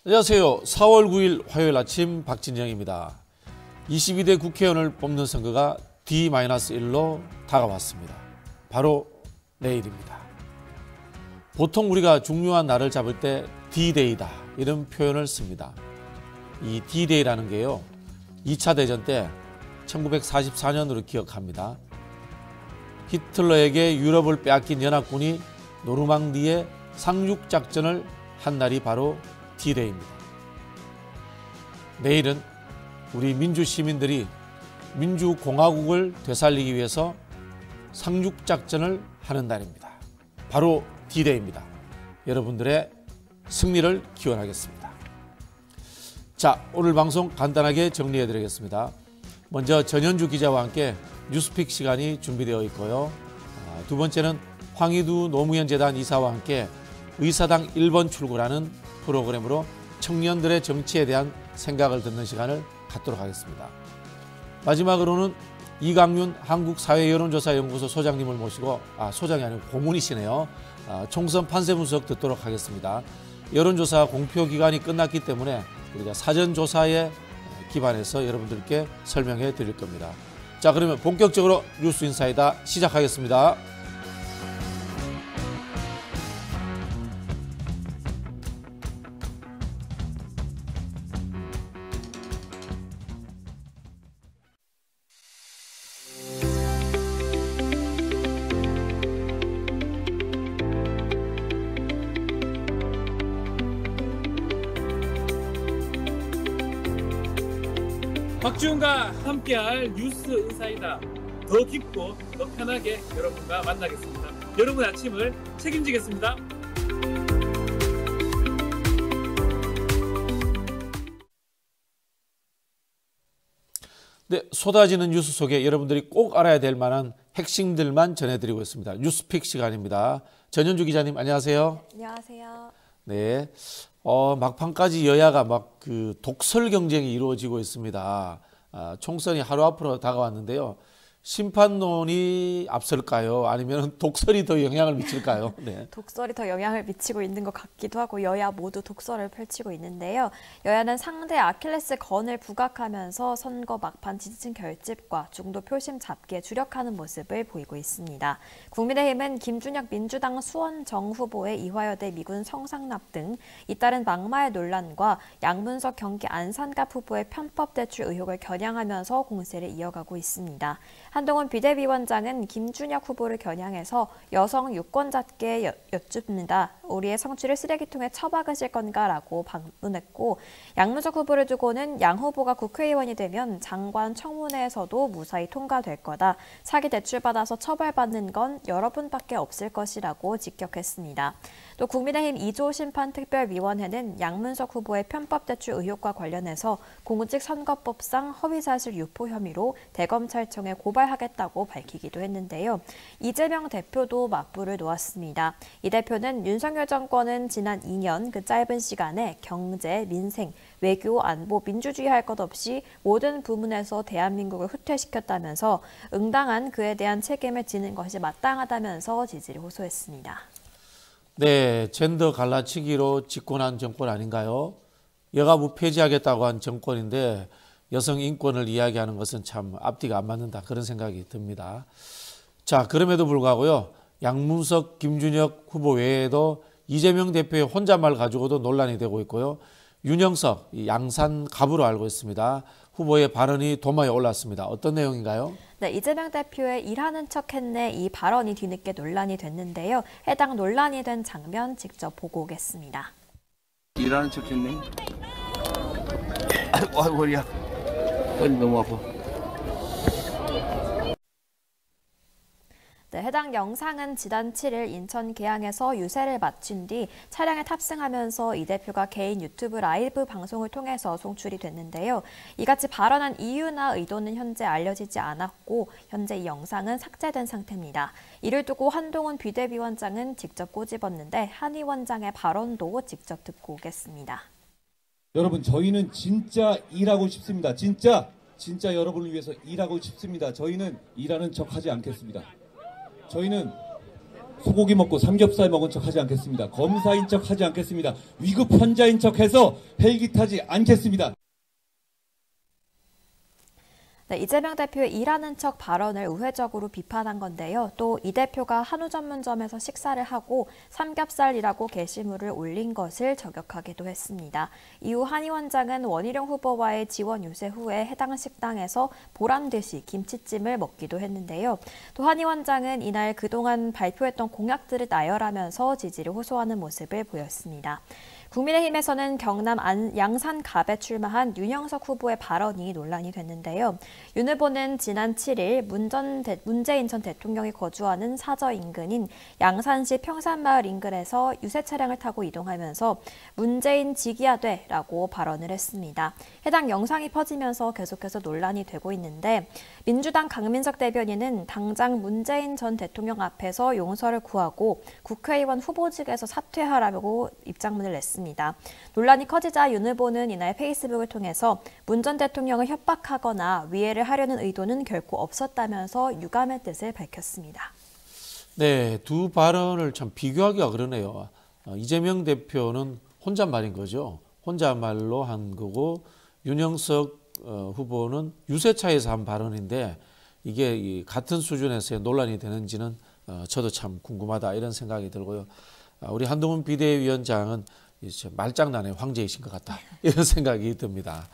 안녕하세요. 4월 9일 화요일 아침 박진영입니다. 22대 국회의원을 뽑는 선거가 D-1로 다가왔습니다. 바로 내일입니다. 보통 우리가 중요한 날을 잡을 때 D-Day다 이런 표현을 씁니다. 이 D-Day라는 게요. 2차 대전 때 1944년으로 기억합니다. 히틀러에게 유럽을 빼앗긴 연합군이 노르망디에 상륙작전을 한 날이 바로 D-Day입니다. 내일은 우리 민주시민들이 민주공화국을 되살리기 위해서 상륙작전을 하는 날입니다. 바로 D-Day입니다. 여러분들의 승리를 기원하겠습니다. 자, 오늘 방송 간단하게 정리해드리겠습니다. 먼저 전현주 기자와 함께 뉴스픽 시간이 준비되어 있고요. 두 번째는 황희두 노무현 재단 이사와 함께 의사당 1번 출구라는 프로그램으로 청년들의 정치에 대한 생각을 듣는 시간을 갖도록 하겠습니다. 마지막으로는 이강윤 한국사회여론조사연구소 소장님을 모시고 소장이 아니고 고문이시네요. 총선 판세 분석 듣도록 하겠습니다. 여론조사 공표 기간이 끝났기 때문에 우리가 사전조사에 기반해서 여러분들께 설명해 드릴 겁니다. 자, 그러면 본격적으로 뉴스인사이다 시작하겠습니다. 박지훈과 함께할 뉴스 인사이다. 더 깊고 더 편하게 여러분과 만나겠습니다. 여러분의 아침을 책임지겠습니다. 네, 쏟아지는 뉴스 속에 여러분들이 꼭 알아야 될 만한 핵심들만 전해드리고 있습니다. 뉴스픽 시간입니다. 전현주 기자님 안녕하세요. 안녕하세요. 네, 막판까지 여야가 막 독설 경쟁이 이루어지고 있습니다. 총선이 하루 앞으로 다가왔는데요. 심판론이 앞설까요? 아니면 독설이 더 영향을 미칠까요? 네. 독설이 더 영향을 미치고 있는 것 같기도 하고 여야 모두 독설을 펼치고 있는데요. 여야는 상대 아킬레스건을 부각하면서 선거 막판 지지층 결집과 중도 표심 잡기에 주력하는 모습을 보이고 있습니다. 국민의힘은 김준혁 민주당 수원정 후보의 이화여대 미군 성상납 등 잇따른 막말 논란과 양문석 경기 안산갑 후보의 편법 대출 의혹을 겨냥하면서 공세를 이어가고 있습니다. 한동훈 비대위원장은 김준혁 후보를 겨냥해서 여성 유권자께 여쭙니다. 우리의 성취를 쓰레기통에 처박으실 건가라고 반문했고, 양문석 후보를 두고는 양 후보가 국회의원이 되면 장관 청문회에서도 무사히 통과될 거다. 사기 대출받아서 처벌받는 건 여러분밖에 없을 것이라고 직격했습니다. 또 국민의힘 2조 심판특별위원회는 양문석 후보의 편법 대출 의혹과 관련해서 공직선거법상 허위사실 유포 혐의로 대검찰청에 고발하겠다고 밝히기도 했는데요. 이재명 대표도 맞불을 놓았습니다. 이 대표는 윤석열 정권은 지난 2년 그 짧은 시간에 경제, 민생, 외교, 안보, 민주주의 할 것 없이 모든 부문에서 대한민국을 후퇴시켰다면서 응당한 그에 대한 책임을 지는 것이 마땅하다면서 지지를 호소했습니다. 네, 젠더 갈라치기로 집권한 정권 아닌가요? 여가부 폐지하겠다고 한 정권인데 여성 인권을 이야기하는 것은 참 앞뒤가 안 맞는다 그런 생각이 듭니다. 자, 그럼에도 불구하고요. 양문석, 김준혁 후보 외에도 이재명 대표의 혼잣말 가지고도 논란이 되고 있고요. 윤영석, 양산 갑으로 알고 있습니다. 후보의 발언이 도마에 올랐습니다. 어떤 내용인가요? 네, 이재명 대표의 일하는 척했네 이 발언이 뒤늦게 논란이 됐는데요. 해당 논란이 된 장면 직접 보고 오겠습니다. 일하는 척했네. 아이고 허리야. 허리 너무 아파. 네, 해당 영상은 지난 7일 인천 계양에서 유세를 마친 뒤 차량에 탑승하면서 이 대표가 개인 유튜브 라이브 방송을 통해서 송출이 됐는데요. 이같이 발언한 이유나 의도는 현재 알려지지 않았고 현재 이 영상은 삭제된 상태입니다. 이를 두고 한동훈 비대위원장은 직접 꼬집었는데 한 위원장의 발언도 직접 듣고 오겠습니다. 여러분, 저희는 진짜 일하고 싶습니다. 진짜 여러분을 위해서 일하고 싶습니다. 저희는 일하는 척하지 않겠습니다. 저희는 소고기 먹고 삼겹살 먹은 척 하지 않겠습니다. 검사인 척 하지 않겠습니다. 위급 환자인 척 해서 헬기 타지 않겠습니다. 네, 이재명 대표의 일하는 척 발언을 우회적으로 비판한 건데요. 또 이 대표가 한우 전문점에서 식사를 하고 삼겹살이라고 게시물을 올린 것을 저격하기도 했습니다. 이후 한 위원장은 원희룡 후보와의 지원 유세 후에 해당 식당에서 보란듯이 김치찜을 먹기도 했는데요. 또 한 위원장은 이날 그동안 발표했던 공약들을 나열하면서 지지를 호소하는 모습을 보였습니다. 국민의힘에서는 경남 양산갑에 출마한 윤영석 후보의 발언이 논란이 됐는데요. 윤 후보는 지난 7일 문재인 전 대통령이 거주하는 사저 인근인 양산시 평산마을 인근에서 유세 차량을 타고 이동하면서 문재인 지기야돼라고 발언을 했습니다. 해당 영상이 퍼지면서 계속해서 논란이 되고 있는데 민주당 강민석 대변인은 당장 문재인 전 대통령 앞에서 용서를 구하고 국회의원 후보직에서 사퇴하라고 입장문을 냈습니다. 논란이 커지자 윤 후보는 이날 페이스북을 통해서 문 전 대통령을 협박하거나 위해를 하려는 의도는 결코 없었다면서 유감의 뜻을 밝혔습니다. 네, 두 발언을 참 비교하기가 그러네요. 이재명 대표는 혼잣말인 거죠. 혼잣말로 한 거고 윤영석 후보는 유세차에서 한 발언인데 이게 같은 수준에서의 논란이 되는지는 저도 참 궁금하다 이런 생각이 들고요. 우리 한동훈 비대위원장은 말장난의 황제이신 것 같다 이런 생각이 듭니다.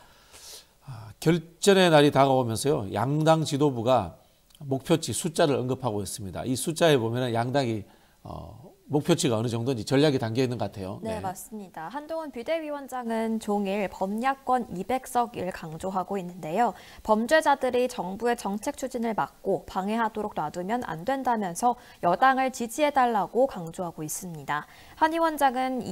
결전의 날이 다가오면서요 양당 지도부가 목표치 숫자를 언급하고 있습니다. 이 숫자에 보면 양당이 목표치가 어느 정도인지 전략이 담겨 있는 것 같아요. 네, 맞습니다. 한동훈 비대위원장은 종일 범야권 200석을 강조하고 있는데요. 범죄자들이 정부의 정책 추진을 막고 방해하도록 놔두면 안 된다면서 여당을 지지해달라고 강조하고 있습니다. 한 위원장은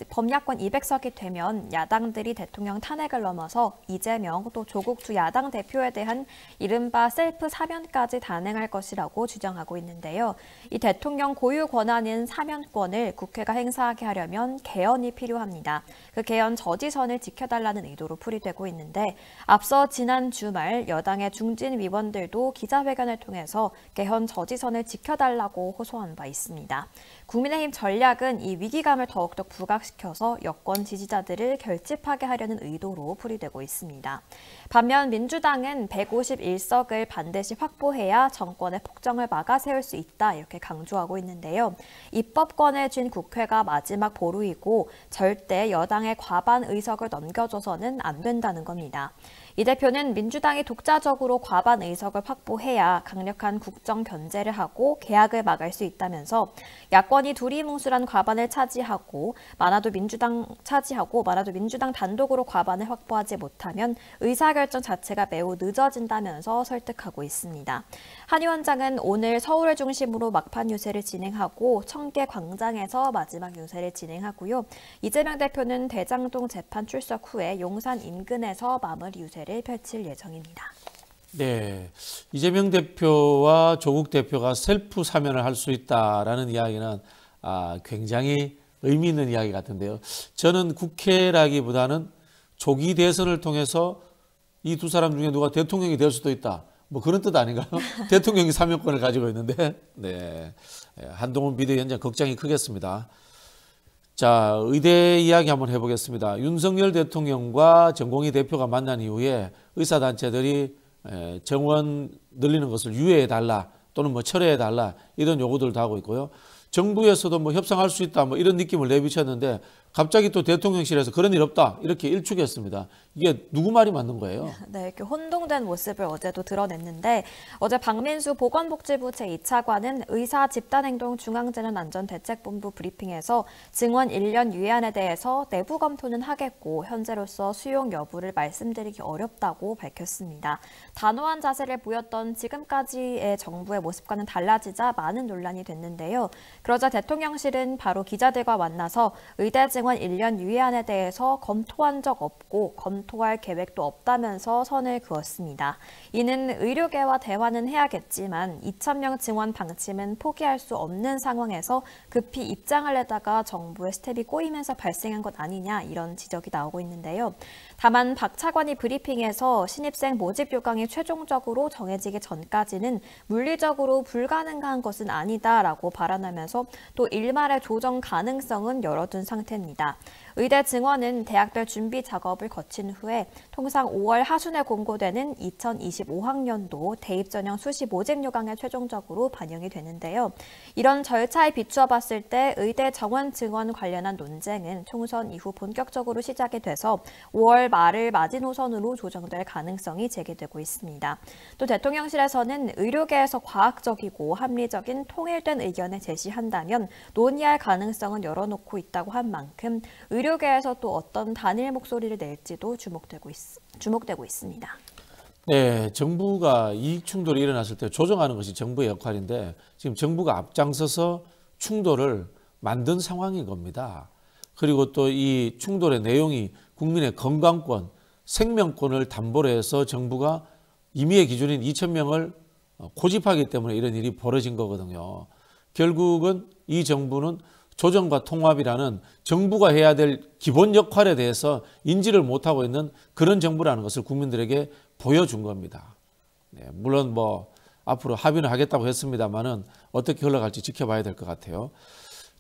범야권 200석이 되면 야당들이 대통령 탄핵을 넘어서 이재명 또 조국 두 야당 대표에 대한 이른바 셀프 사면까지 단행할 것이라고 주장하고 있는데요. 이 대통령 고유 권한인 사면권을 국회가 행사하게 하려면 개헌이 필요합니다. 그 개헌 저지선을 지켜달라는 의도로 풀이되고 있는데 앞서 지난 주말 여당의 중진 위원들도 기자회견을 통해서 개헌 저지선을 지켜달라고 호소한 바 있습니다. 국민의힘 전략은 이 위기감을 더욱더 부각시켜서 여권 지지자들을 결집하게 하려는 의도로 풀이되고 있습니다. 반면 민주당은 151석을 반드시 확보해야 정권의 폭정을 막아세울 수 있다 이렇게 강조하고 있는데요. 입법권을 쥔 국회가 마지막 보루이고 절대 여당의 과반 의석을 넘겨줘서는 안 된다는 겁니다. 이 대표는 민주당이 독자적으로 과반 의석을 확보해야 강력한 국정 견제를 하고 개혁을 막을 수 있다면서 야권이 두리뭉술한 과반을 차지하고 많아도 민주당 단독으로 과반을 확보하지 못하면 의사결정 자체가 매우 늦어진다면서 설득하고 있습니다. 한 위원장은 오늘 서울을 중심으로 막판 유세를 진행하고 청계 광장에서 마지막 유세를 진행하고요. 이재명 대표는 대장동 재판 출석 후에 용산 인근에서 마무리 유세를 펼칠 예정입니다. 네, 이재명 대표와 조국 대표가 셀프 사면을 할 수 있다라는 이야기는 굉장히 의미 있는 이야기 같은데요. 저는 국회라기보다는 조기 대선을 통해서 이 두 사람 중에 누가 대통령이 될 수도 있다. 뭐 그런 뜻 아닌가요? 대통령이 사면권을 가지고 있는데, 네, 한동훈 비대위원장 걱정이 크겠습니다. 자, 의대 이야기 한번 해보겠습니다. 윤석열 대통령과 전공희 대표가 만난 이후에 의사단체들이 정원 늘리는 것을 유예해달라 또는 뭐 철회해달라 이런 요구들도 하고 있고요. 정부에서도 뭐 협상할 수 있다 뭐 이런 느낌을 내비쳤는데 갑자기 또 대통령실에서 그런 일 없다 이렇게 일축했습니다. 이게 누구 말이 맞는 거예요? 네, 이렇게 혼동된 모습을 어제도 드러냈는데 어제 박민수 보건복지부 제2차관은 의사 집단행동 중앙재난안전대책본부 브리핑에서 증원 1년 유예안에 대해서 내부 검토는 하겠고 현재로서 수용 여부를 말씀드리기 어렵다고 밝혔습니다. 단호한 자세를 보였던 지금까지의 정부의 모습과는 달라지자 많은 논란이 됐는데요. 그러자 대통령실은 바로 기자들과 만나서 의대 증원 1년 유예안에 대해서 검토한 적 없고 검토할 계획도 없다면서 선을 그었습니다. 이는 의료계와 대화는 해야겠지만 2,000명 증원 방침은 포기할 수 없는 상황에서 급히 입장을 내다가 정부의 스텝이 꼬이면서 발생한 것 아니냐 이런 지적이 나오고 있는데요. 다만 박 차관이 브리핑에서 신입생 모집 요강이 최종적으로 정해지기 전까지는 물리적으로 불가능한 것은 아니다라고 발언하면서 또 일말의 조정 가능성은 열어둔 상태입니다. 의대 증원은 대학별 준비 작업을 거친 후에 통상 5월 하순에 공고되는 2025학년도 대입 전형 수시 모집 요강에 최종적으로 반영이 되는데요. 이런 절차에 비추어 봤을 때 의대 정원 증원 관련한 논쟁은 총선 이후 본격적으로 시작이 돼서 5월 말을 마지노선으로 조정될 가능성이 제기되고 있습니다. 또 대통령실에서는 의료계에서 과학적이고 합리적인 통일된 의견을 제시한다면 논의할 가능성은 열어놓고 있다고 한 만큼 의료계에서 또 어떤 단일 목소리를 낼지도 주목되고 있습니다. 네, 정부가 이익 충돌이 일어났을 때 조정하는 것이 정부의 역할인데 지금 정부가 앞장서서 충돌을 만든 상황인 겁니다. 그리고 또 이 충돌의 내용이 국민의 건강권, 생명권을 담보로 해서 정부가 임의의 기준인 2,000명을 고집하기 때문에 이런 일이 벌어진 거거든요. 결국은 이 정부는 조정과 통합이라는 정부가 해야 될 기본 역할에 대해서 인지를 못하고 있는 그런 정부라는 것을 국민들에게 보여준 겁니다. 네, 물론 뭐 앞으로 합의는 하겠다고 했습니다만은 어떻게 흘러갈지 지켜봐야 될 것 같아요.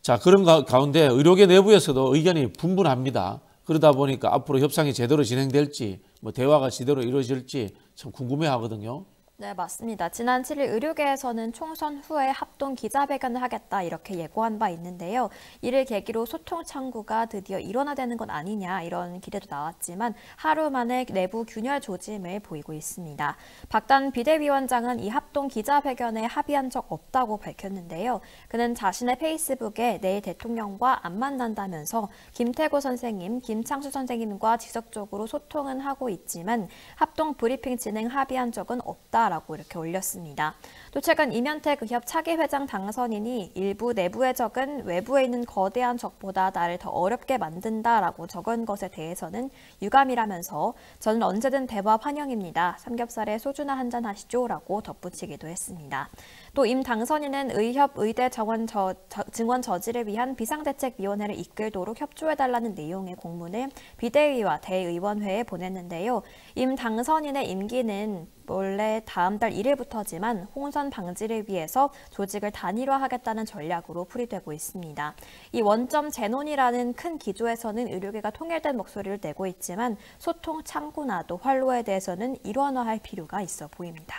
자, 그런 가운데 의료계 내부에서도 의견이 분분합니다. 그러다 보니까 앞으로 협상이 제대로 진행될지, 뭐 대화가 제대로 이루어질지 참 궁금해하거든요. 네, 맞습니다. 지난 7일 의료계에서는 총선 후에 합동 기자회견을 하겠다 이렇게 예고한 바 있는데요. 이를 계기로 소통 창구가 드디어 일원화되는 것 아니냐 이런 기대도 나왔지만 하루 만에 내부 균열 조짐을 보이고 있습니다. 박단 비대위원장은 이 합동 기자회견에 합의한 적 없다고 밝혔는데요. 그는 자신의 페이스북에 내일 대통령과 안 만난다면서 김태고 선생님, 김창수 선생님과 지속적으로 소통은 하고 있지만 합동 브리핑 진행 합의한 적은 없다. 라고 이렇게 올렸습니다. 또 최근 이면택 의협 차기 회장 당선인이 일부 내부의 적은 외부에 있는 거대한 적보다 나를 더 어렵게 만든다라고 적은 것에 대해서는 유감이라면서 저는 언제든 대화 환영입니다. 삼겹살에 소주나 한잔 하시죠 라고 덧붙이기도 했습니다. 또 임 당선인은 의협 의대 증원 저지를 위한 비상대책위원회를 이끌도록 협조해달라는 내용의 공문을 비대위와 대의원회에 보냈는데요. 임 당선인의 임기는 원래 다음 달 1일부터지만 홍선 방지를 위해서 조직을 단일화하겠다는 전략으로 풀이되고 있습니다. 이 원점 재논이라는 큰 기조에서는 의료계가 통일된 목소리를 내고 있지만 소통 창구나 또 활로에 대해서는 일원화할 필요가 있어 보입니다.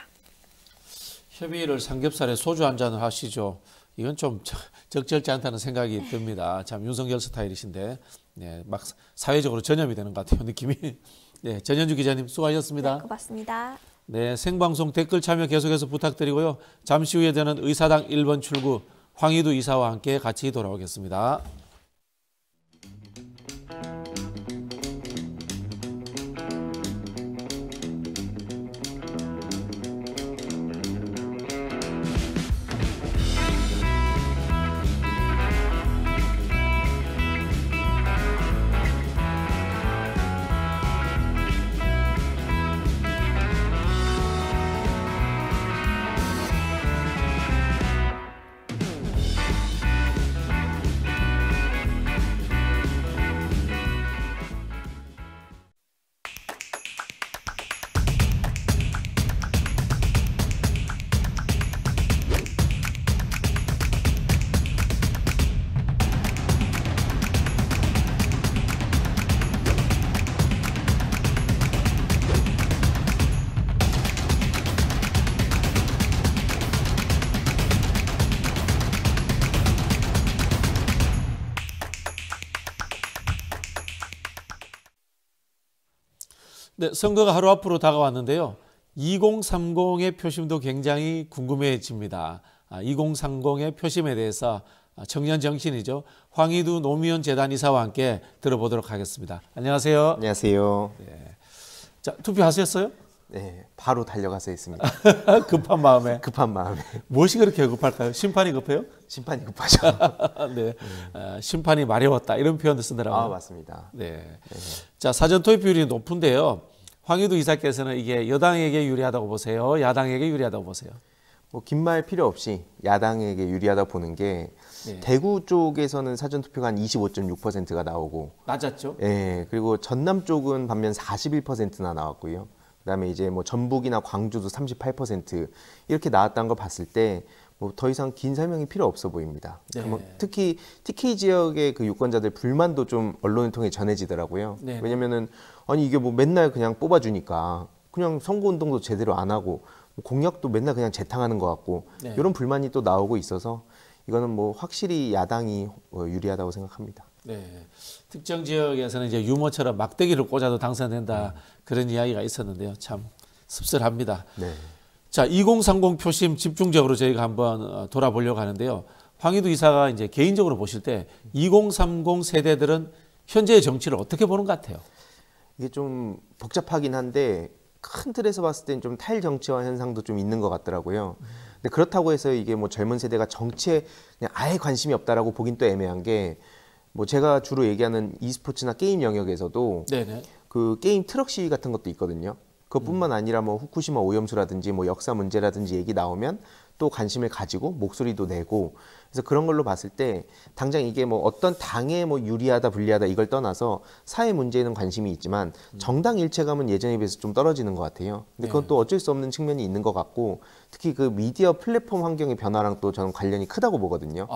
협의를 삼겹살에 소주 한 잔을 하시죠. 이건 좀 적절치 않다는 생각이 듭니다. 참 윤석열 스타일이신데 네, 막 사회적으로 전염이 되는 것 같아요. 느낌이. 네, 전현주 기자님 수고하셨습니다. 네, 고맙습니다. 네, 생방송 댓글 참여 계속해서 부탁드리고요. 잠시 후에 저는 의사당 1번 출구 황희두 이사와 함께 같이 돌아오겠습니다. 네, 선거가 하루 앞으로 다가왔는데요. 2030의 표심도 굉장히 궁금해집니다. 2030의 표심에 대해서 청년 정신이죠. 황희두 노무현 재단 이사와 함께 들어보도록 하겠습니다. 안녕하세요. 안녕하세요. 네. 자, 투표하셨어요? 네, 바로 달려가서 했습니다. 급한 마음에. 급한 마음에. 무엇이 그렇게 급할까요? 심판이 급해요? 심판이 급하죠. 네. 심판이 마려웠다 이런 표현도 쓰더라고요. 아, 맞습니다. 네. 자, 사전 투표 비율이 높은데요. 황희두 이사께서는 이게 여당에게 유리하다고 보세요? 야당에게 유리하다고 보세요? 뭐 긴 말 필요 없이 야당에게 유리하다 보는 게 네. 대구 쪽에서는 사전 투표가 한 25.6%가 나오고 낮았죠? 예, 그리고 전남 쪽은 반면 41%나 나왔고요. 그다음에 이제 뭐 전북이나 광주도 38% 이렇게 나왔다는 걸 봤을 때 뭐 더 이상 긴 설명이 필요 없어 보입니다. 네. 뭐 특히 TK 지역의 그 유권자들 불만도 좀 언론을 통해 전해지더라고요. 네. 왜냐면은 아니 이게 뭐 맨날 그냥 뽑아주니까 그냥 선거운동도 제대로 안 하고 공약도 맨날 그냥 재탕하는 것 같고 네. 이런 불만이 또 나오고 있어서 이거는 뭐 확실히 야당이 유리하다고 생각합니다. 네. 특정 지역에서는 이제 유머처럼 막대기를 꽂아도 당선된다 그런 이야기가 있었는데요. 참 씁쓸합니다. 네. 자, 2030 표심 집중적으로 저희가 한번 돌아보려고 하는데요. 황희두 이사가 이제 개인적으로 보실 때 2030 세대들은 현재의 정치를 어떻게 보는 것 같아요? 이게 좀 복잡하긴 한데 큰 틀에서 봤을 땐 좀 탈정치화 현상도 좀 있는 것 같더라고요. 근데 그렇다고 해서 이게 뭐 젊은 세대가 정치에 그냥 아예 관심이 없다라고 보긴 또 애매한 게 뭐 제가 주로 얘기하는 e스포츠나 게임 영역에서도 네네. 그 게임 트럭 시위 같은 것도 있거든요. 그것뿐만 아니라 뭐 후쿠시마 오염수라든지 뭐 역사 문제라든지 얘기 나오면 또 관심을 가지고 목소리도 내고 그래서 그런 걸로 봤을 때 당장 이게 뭐 어떤 당에 뭐 유리하다 불리하다 이걸 떠나서 사회 문제에는 관심이 있지만 정당 일체감은 예전에 비해서 좀 떨어지는 것 같아요. 근데 그건 또 어쩔 수 없는 측면이 있는 것 같고 특히 그 미디어 플랫폼 환경의 변화랑 또 저는 관련이 크다고 보거든요.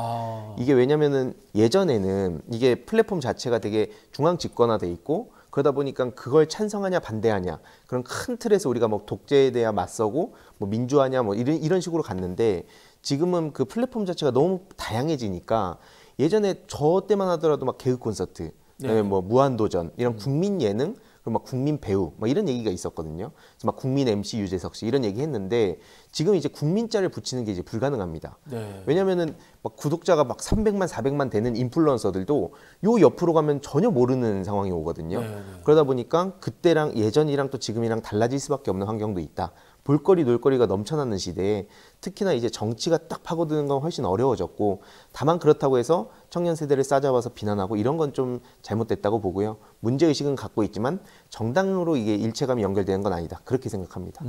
이게 왜냐면은 예전에는 이게 플랫폼 자체가 되게 중앙 집권화돼 있고 그러다 보니까 그걸 찬성하냐 반대하냐 그런 큰 틀에서 우리가 뭐 독재에 대해 맞서고 뭐 민주화냐 뭐 이런 식으로 갔는데 지금은 그 플랫폼 자체가 너무 다양해지니까 예전에 저 때만 하더라도 막 개그 콘서트, 그다음에 뭐 무한도전 이런 국민 예능 그리고 막 국민 배우 막 이런 얘기가 있었거든요. 그래서 막 국민 MC 유재석 씨 이런 얘기 했는데 지금 이제 국민자를 붙이는 게 이제 불가능합니다. 네. 왜냐면은 막 구독자가 막 300만, 400만 되는 인플루언서들도 요 옆으로 가면 전혀 모르는 상황이 오거든요. 네. 그러다 보니까 그때랑 예전이랑 또 지금이랑 달라질 수밖에 없는 환경도 있다. 볼거리 놀거리가 넘쳐나는 시대에 특히나 이제 정치가 딱 파고드는 건 훨씬 어려워졌고 다만 그렇다고 해서 청년 세대를 싸잡아서 비난하고 이런 건 좀 잘못됐다고 보고요. 문제의식은 갖고 있지만 정당으로 이게 일체감이 연결되는 건 아니다. 그렇게 생각합니다.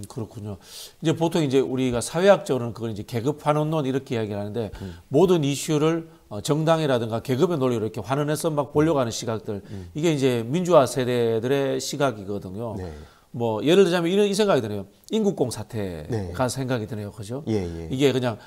그렇군요. 이제 보통 이제 우리가 사회학적으로는 그걸 이제 계급 환원론 이렇게 이야기를 하는데 모든 이슈를 정당이라든가 계급의 논리로 이렇게 환원해서 막 보려고 하는 시각들 이게 이제 민주화 세대들의 시각이거든요. 네. 뭐 예를 들자면 이 생각이 드네요. 인국공 사태가 네. 생각이 드네요. 그죠? 예. 이게 그냥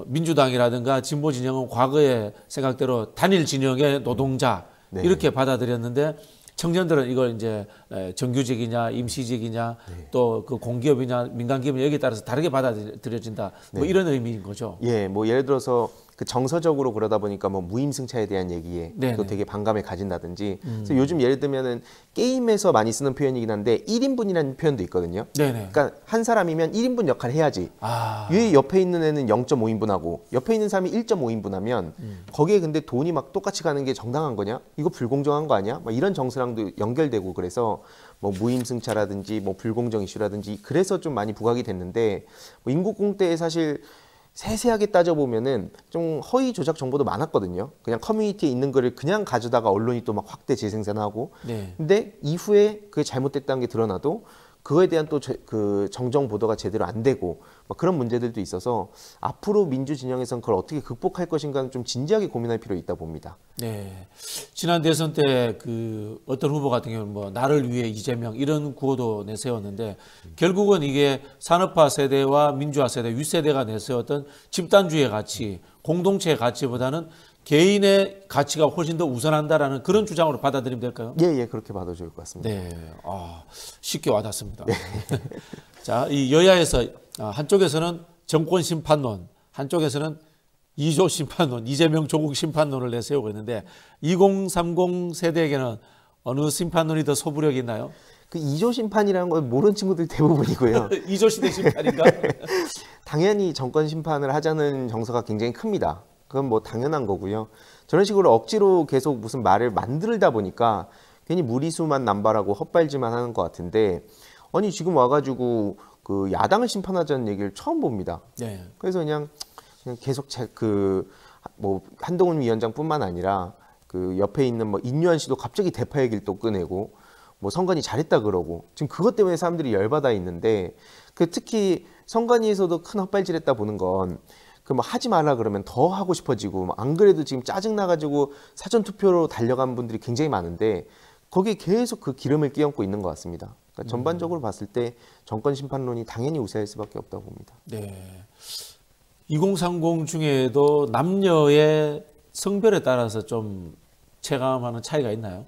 민주당이라든가 진보 진영은 과거의 생각대로 단일 진영의 노동자 네. 이렇게 받아들였는데 청년들은 이걸 이제 정규직이냐 임시직이냐 또 그 공기업이냐 민간기업이냐 여기에 따라서 다르게 받아들여진다. 뭐 이런 의미인 거죠. 예, 뭐 예를 들어서 그 정서적으로 그러다 보니까 뭐 무임승차에 대한 얘기에 네네. 또 되게 반감을 가진다든지. 그래서 요즘 예를 들면은 게임에서 많이 쓰는 표현이긴 한데 1인분이라는 표현도 있거든요. 네네. 그러니까 한 사람이면 1인분 역할을 해야지. 왜 옆에 있는 애는 0.5인분 하고 옆에 있는 사람이 1.5인분 하면 거기에 근데 돈이 막 똑같이 가는 게 정당한 거냐? 이거 불공정한 거 아니야? 막 이런 정서랑도 연결되고 그래서 뭐 무임승차라든지 뭐 불공정 이슈라든지 그래서 좀 많이 부각이 됐는데 뭐 인국공 때에 사실 세세하게 따져보면은 좀 허위 조작 정보도 많았거든요. 그냥 커뮤니티에 있는 거를 그냥 가져다가 언론이 또 막 확대 재생산하고. 네. 근데 이후에 그게 잘못됐다는 게 드러나도 그거에 대한 또 그 정정 보도가 제대로 안 되고 막 그런 문제들도 있어서 앞으로 민주 진영에서는 그걸 어떻게 극복할 것인가는 좀 진지하게 고민할 필요가 있다 봅니다. 네. 지난 대선 때 그 어떤 후보 같은 경우는 뭐 나를 위해 이재명 이런 구호도 내세웠는데 결국은 이게 산업화 세대와 민주화 세대, 윗세대가 내세웠던 집단주의의 가치, 공동체의 가치보다는 개인의 가치가 훨씬 더 우선한다라는 그런 주장으로 받아들이면 될까요? 예, 그렇게 봐도 좋을 것 같습니다. 네. 쉽게 와닿습니다. 자, 이 여야에서 한쪽에서는 정권 심판론, 한쪽에서는 이조 심판론, 이재명 조국 심판론을 내세우고 있는데 2030 세대에게는 어느 심판론이 더 소부력이 있나요? 그 이조 심판이라는 걸 모르는 친구들 대부분이고요. 이조 시대 심판인가? 당연히 정권 심판을 하자는 정서가 굉장히 큽니다. 그건 뭐 당연한 거고요. 저런 식으로 억지로 계속 무슨 말을 만들다 보니까 괜히 무리수만 남발하고 헛발질만 하는 것 같은데 아니 지금 와가지고 그 야당을 심판하자는 얘기를 처음 봅니다. 네. 그래서 그냥 계속 뭐 한동훈 위원장뿐만 아니라 그 옆에 있는 뭐 인유한 씨도 갑자기 대파 얘기를 또 꺼내고 뭐 선관위 잘했다 그러고 지금 그것 때문에 사람들이 열받아 있는데 그 특히 선관위에서도 큰 헛발질했다 보는 건 그 뭐 하지 말라 그러면 더 하고 싶어지고 안 그래도 지금 짜증 나가지고 사전 투표로 달려간 분들이 굉장히 많은데 거기에 계속 그 기름을 끼얹고 있는 것 같습니다. 그러니까 전반적으로 봤을 때 정권 심판론이 당연히 우세할 수밖에 없다고 봅니다. 네. 2030 중에도 남녀의 성별에 따라서 좀 체감하는 차이가 있나요?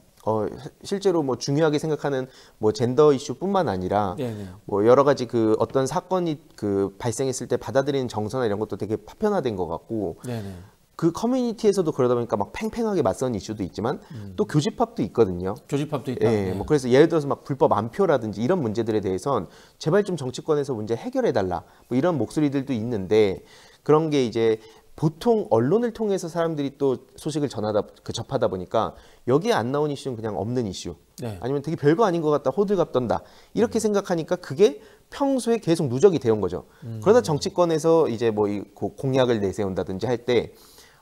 실제로 뭐 중요하게 생각하는 뭐 젠더 이슈뿐만 아니라 네네. 뭐 여러 가지 그 어떤 사건이 그 발생했을 때 받아들이는 정서나 이런 것도 되게 파편화된 것 같고 네네. 그 커뮤니티에서도 그러다 보니까 막 팽팽하게 맞서는 이슈도 있지만 또 교집합도 있거든요. 교집합도 있다. 예, 뭐 그래서 예를 들어서 막 불법 안표라든지 이런 문제들에 대해선 제발 좀 정치권에서 문제 해결해 달라 뭐 이런 목소리들도 있는데 그런 게 이제 보통 언론을 통해서 사람들이 또 소식을 접하다 보니까 여기에 안 나온 이슈는 그냥 없는 이슈 네. 아니면 되게 별거 아닌 것 같다 호들갑 떤다 이렇게 생각하니까 그게 평소에 계속 누적이 되어 온 거죠. 그러다 정치권에서 이제 뭐 이 공약을 내세운다든지 할 때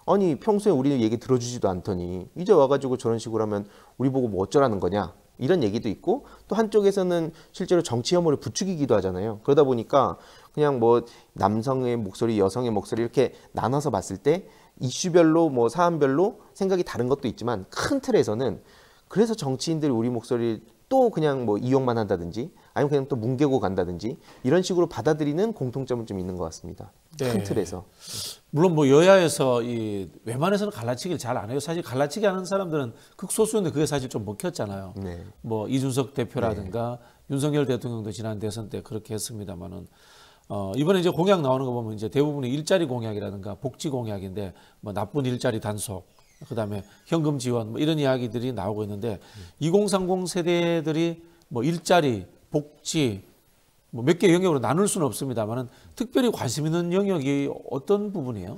아니 평소에 우리 얘기 들어주지도 않더니 이제 와가지고 저런 식으로 하면 우리 보고 뭐 어쩌라는 거냐 이런 얘기도 있고 또 한쪽에서는 실제로 정치 혐오를 부추기기도 하잖아요. 그러다 보니까 그냥 뭐 남성의 목소리, 여성의 목소리 이렇게 나눠서 봤을 때 이슈별로 뭐 사안별로 생각이 다른 것도 있지만 큰 틀에서는 그래서 정치인들이 우리 목소리를 또 그냥 뭐 이용만 한다든지 아니면 그냥 또 뭉개고 간다든지 이런 식으로 받아들이는 공통점은 좀 있는 것 같습니다. 네. 큰 틀에서. 물론 뭐 여야에서 이 웬만해서는 갈라치기를 잘 안 해요. 사실 갈라치기 하는 사람들은 극소수인데 그게 사실 좀 먹혔잖아요. 네. 뭐 이준석 대표라든가 윤석열 대통령도 지난 대선 때 그렇게 했습니다만은 이번에 이제 공약 나오는 거 보면 이제 대부분이 일자리 공약이라든가 복지 공약인데 뭐 나쁜 일자리 단속 그다음에 현금 지원 뭐 이런 이야기들이 나오고 있는데 2030 세대들이 뭐 일자리, 복지 뭐 몇 개 영역으로 나눌 수는 없습니다만은 특별히 관심 있는 영역이 어떤 부분이에요?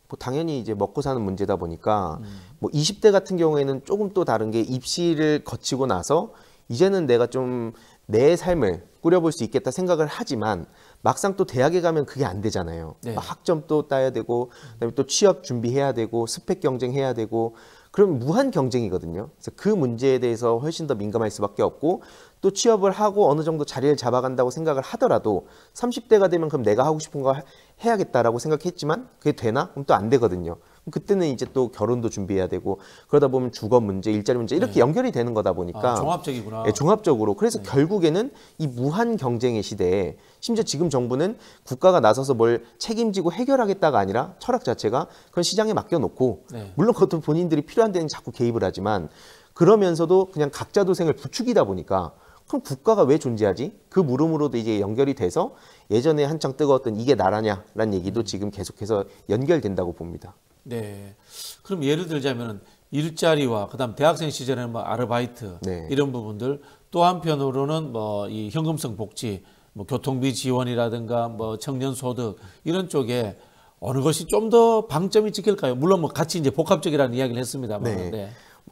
뭐 당연히 이제 먹고 사는 문제다 보니까 뭐 20대 같은 경우에는 조금 또 다른 게 입시를 거치고 나서 이제는 내가 좀 내 삶을 꾸려볼 수 있겠다 생각을 하지만 막상 또 대학에 가면 그게 안 되잖아요. 네. 학점 또 따야 되고 그다음에 또 취업 준비해야 되고 스펙 경쟁해야 되고 그럼 무한 경쟁이거든요. 그래서 그 문제에 대해서 훨씬 더 민감할 수밖에 없고 또 취업을 하고 어느 정도 자리를 잡아간다고 생각을 하더라도 30대가 되면 그럼 내가 하고 싶은 거 해야겠다라고 생각했지만 그게 되나? 그럼 또 안 되거든요. 그때는 이제 또 결혼도 준비해야 되고 그러다 보면 주거 문제, 일자리 문제 이렇게 연결이 되는 거다 보니까 종합적이구나. 예, 종합적으로. 그래서 결국에는 이 무한 경쟁의 시대에 심지어 지금 정부는 국가가 나서서 뭘 책임지고 해결하겠다가 아니라 철학 자체가 그건 시장에 맡겨놓고 네. 물론 그것도 본인들이 필요한 데는 자꾸 개입을 하지만 그러면서도 그냥 각자 도생을 부추기다 보니까 그럼 국가가 왜 존재하지? 그 물음으로도 이제 연결이 돼서 예전에 한창 뜨거웠던 이게 나라냐라는 얘기도 지금 계속해서 연결된다고 봅니다. 네. 그럼 예를 들자면은 일자리와 그다음 대학생 시절에는 뭐 아르바이트 네. 이런 부분들 또 한편으로는 뭐 이 현금성 복지, 뭐 교통비 지원이라든가 뭐 청년 소득 이런 쪽에 어느 것이 좀 더 방점이 찍힐까요? 물론 뭐 같이 이제 복합적이라는 이야기를 했습니다만. 네. 네.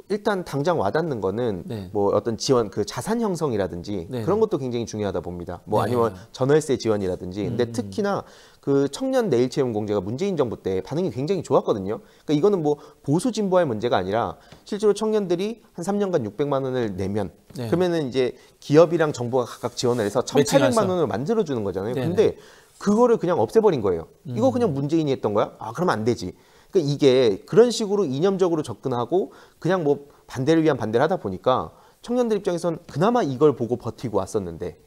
일단 당장 와닿는 거는 네. 뭐 어떤 지원 그 자산 형성이라든지 네. 그런 것도 굉장히 중요하다 봅니다. 뭐 네. 아니면 전월세 지원이라든지. 근데 특히나 그 청년 내일 채용 공제가 문재인 정부 때 반응이 굉장히 좋았거든요. 그러니까 이거는 뭐 보수 진보의 문제가 아니라 실제로 청년들이 한 3년간 600만 원을 내면 네. 그러면은 이제 기업이랑 정부가 각각 지원을 해서 1,800만 매칭해서. 원을 만들어 주는 거잖아요. 네네. 근데 그거를 그냥 없애버린 거예요. 이거 그냥 문재인이 했던 거야? 아, 그러면 안 되지. 그러니까 이게 그런 식으로 이념적으로 접근하고 그냥 뭐 반대를 위한 반대를 하다 보니까 청년들 입장에선 그나마 이걸 보고 버티고 왔었는데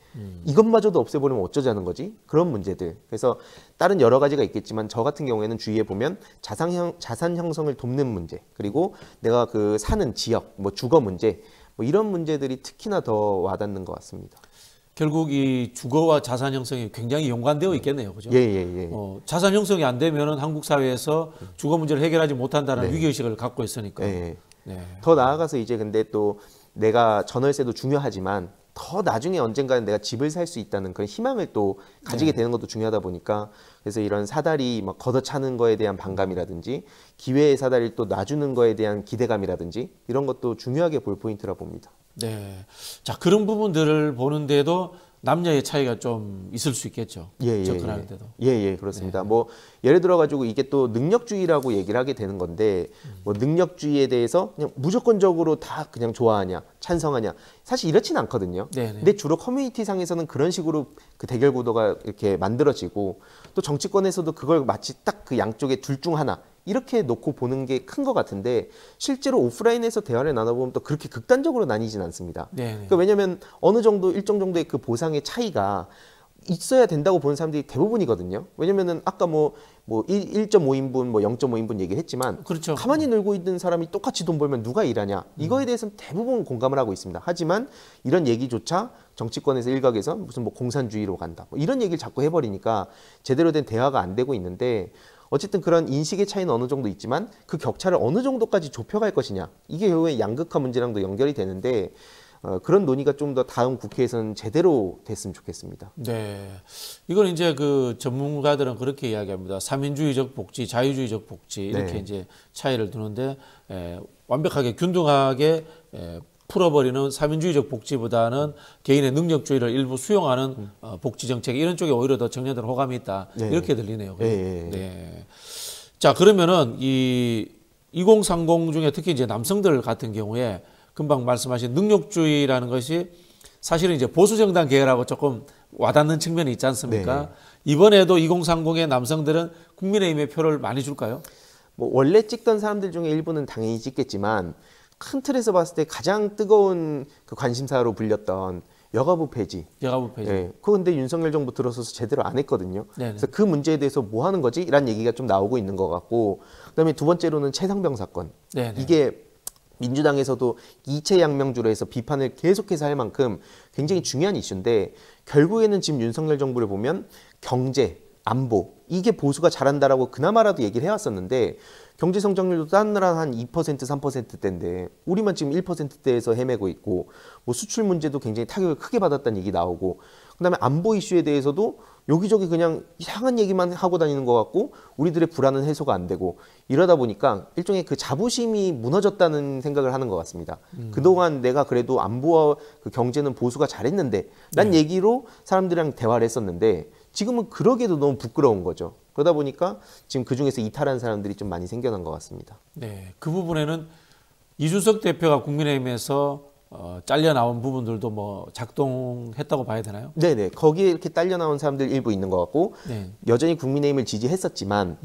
이것마저도 없애버리면 어쩌자는 거지? 그런 문제들. 그래서 다른 여러 가지가 있겠지만 저 같은 경우에는 주위에 보면 자산 형성을 돕는 문제 그리고 내가 그 사는 지역, 뭐 주거 문제 뭐 이런 문제들이 특히나 더 와닿는 것 같습니다. 결국 이 주거와 자산 형성이 굉장히 연관되어 있겠네요. 그죠? 예. 자산 형성이 안 되면은 한국 사회에서 주거 문제를 해결하지 못한다는 위기의식을 갖고 있으니까. 예. 네. 더 나아가서 이제 근데 또 내가 전월세도 중요하지만 더 나중에 언젠가는 내가 집을 살 수 있다는 그런 희망을 또 가지게 되는 것도 중요하다 보니까 그래서 이런 사다리 막 걷어차는 거에 대한 반감이라든지 기회의 사다리를 또 놔주는 거에 대한 기대감이라든지 이런 것도 중요하게 볼 포인트라 봅니다. 네. 자, 그런 부분들을 보는데도 남녀의 차이가 좀 있을 수 있겠죠. 접근하는 데도. 예, 그렇습니다. 뭐 예를 들어 가지고 이게 또 능력주의라고 얘기를 하게 되는 건데 뭐 능력주의에 대해서 그냥 무조건적으로 다 그냥 좋아하냐, 찬성하냐. 사실 이렇진 않거든요. 네네. 근데 주로 커뮤니티 상에서는 그런 식으로 그 대결 구도가 이렇게 만들어지고 또 정치권에서도 그걸 마치 딱 그 양쪽에 둘 중 하나 이렇게 놓고 보는 게 큰 것 같은데 실제로 오프라인에서 대화를 나눠보면 또 그렇게 극단적으로 나뉘진 않습니다. 그러니까 왜냐하면 어느 정도 일정 정도의 그 보상의 차이가 있어야 된다고 보는 사람들이 대부분이거든요. 왜냐면은 아까 뭐 1.5인분, 뭐 0.5인분 얘기를 했지만 그렇죠. 가만히 놀고 있는 사람이 똑같이 돈 벌면 누가 일하냐. 이거에 대해서는 대부분 공감을 하고 있습니다. 하지만 이런 얘기조차 정치권에서 일각에서 무슨 뭐 공산주의로 간다. 뭐 이런 얘기를 자꾸 해버리니까 제대로 된 대화가 안 되고 있는데 어쨌든 그런 인식의 차이는 어느 정도 있지만 그 격차를 어느 정도까지 좁혀갈 것이냐. 이게 결국에 양극화 문제랑도 연결이 되는데 그런 논의가 좀 더 다음 국회에서는 제대로 됐으면 좋겠습니다. 네. 이건 이제 그 전문가들은 그렇게 이야기합니다. 삼인주의적 복지, 자유주의적 복지 이렇게 네. 이제 차이를 두는데 완벽하게 균등하게 풀어버리는 삼인주의적 복지보다는 개인의 능력주의를 일부 수용하는 복지 정책 이런 쪽에 오히려 더 청년들 호감이 있다. 네. 이렇게 들리네요. 네. 네. 자, 그러면은 이 2030 중에 특히 이제 남성들 같은 경우에 금방 말씀하신 능력주의라는 것이 사실은 이제 보수정당 계열하고 조금 와닿는 측면이 있지 않습니까? 네. 이번에도 2030의 남성들은 국민의힘에 표를 많이 줄까요? 뭐 원래 찍던 사람들 중에 일부는 당연히 찍겠지만 큰 틀에서 봤을 때 가장 뜨거운 그 관심사로 불렸던 여가부 폐지. 여가부 폐지. 예. 그거 근데 윤석열 정부 들어서서 제대로 안 했거든요. 네네. 그래서 그 문제에 대해서 뭐 하는 거지? 라는 얘기가 좀 나오고 있는 것 같고 그다음에 두 번째로는 최상병 사건. 네네. 이게 민주당에서도 이채양명주로 해서 비판을 계속해서 할 만큼 굉장히 중요한 이슈인데 결국에는 지금 윤석열 정부를 보면 경제, 안보 이게 보수가 잘한다라고 그나마라도 얘기를 해왔었는데 경제 성장률도 다른 나라 한 2%, 3%대인데 우리만 지금 1%대에서 헤매고 있고 뭐 수출 문제도 굉장히 타격을 크게 받았다는 얘기 나오고 그다음에 안보 이슈에 대해서도 여기저기 그냥 이상한 얘기만 하고 다니는 것 같고 우리들의 불안은 해소가 안 되고 이러다 보니까 일종의 그 자부심이 무너졌다는 생각을 하는 것 같습니다. 그동안 내가 그래도 안보와 그 경제는 보수가 잘했는데 란 얘기로 사람들이랑 대화를 했었는데 지금은 그러기에도 너무 부끄러운 거죠. 그러다 보니까 지금 그중에서 이탈한 사람들이 좀 많이 생겨난 것 같습니다. 네, 그 부분에는 이준석 대표가 국민의힘에서 잘려 나온 부분들도 뭐 작동했다고 봐야 되나요? 네네. 거기에 이렇게 딸려 나온 사람들 일부 있는 것 같고 네. 여전히 국민의힘을 지지했었지만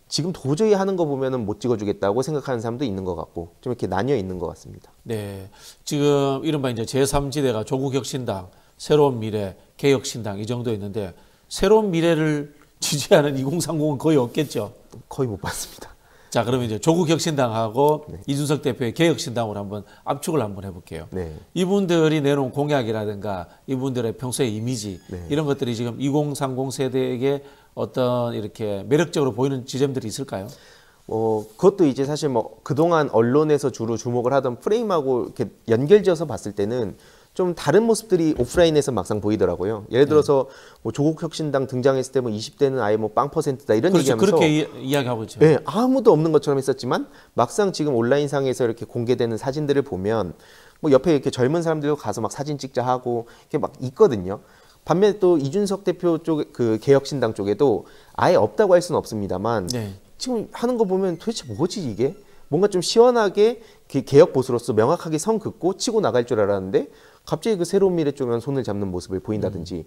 지금 도저히 하는 거 보면은 못 찍어주겠다고 생각하는 사람도 있는 것 같고 좀 이렇게 나뉘어 있는 것 같습니다. 네, 지금 이른바 이제 제3지대가 조국혁신당, 새로운 미래, 개혁신당 이 정도 있는데 새로운 미래를 지지하는 2030은 거의 없겠죠. 거의 못 봤습니다. 자, 그러면 이제 조국혁신당하고 네. 이준석 대표의 개혁신당으로 한번 압축을 한번 해볼게요. 네. 이분들이 내놓은 공약이라든가 이분들의 평소의 이미지 네. 이런 것들이 지금 2030 세대에게 어떤 이렇게 매력적으로 보이는 지점들이 있을까요? 그것도 이제 사실 뭐 그동안 언론에서 주로 주목을 하던 프레임하고 이렇게 연결지어서 봤을 때는 좀 다른 모습들이 오프라인에서 막상 보이더라고요. 예를 들어서 뭐 조국혁신당 등장했을 때 뭐 20대는 아예 뭐 빵 퍼센트다 이런 그렇죠. 얘기하면서 그렇게 이야기하고 있죠. 네, 아무도 없는 것처럼 했었지만 막상 지금 온라인상에서 이렇게 공개되는 사진들을 보면 뭐 옆에 이렇게 젊은 사람들도 가서 막 사진 찍자 하고 이렇게 막 있거든요. 반면에 또 이준석 대표 쪽 그 개혁신당 쪽에도 아예 없다고 할 수는 없습니다만 네. 지금 하는 거 보면 도대체 뭐지 이게? 뭔가 좀 시원하게 개혁 보수로서 명확하게 선 긋고 치고 나갈 줄 알았는데 갑자기 그 새로운 미래 쪽이랑 손을 잡는 모습을 보인다든지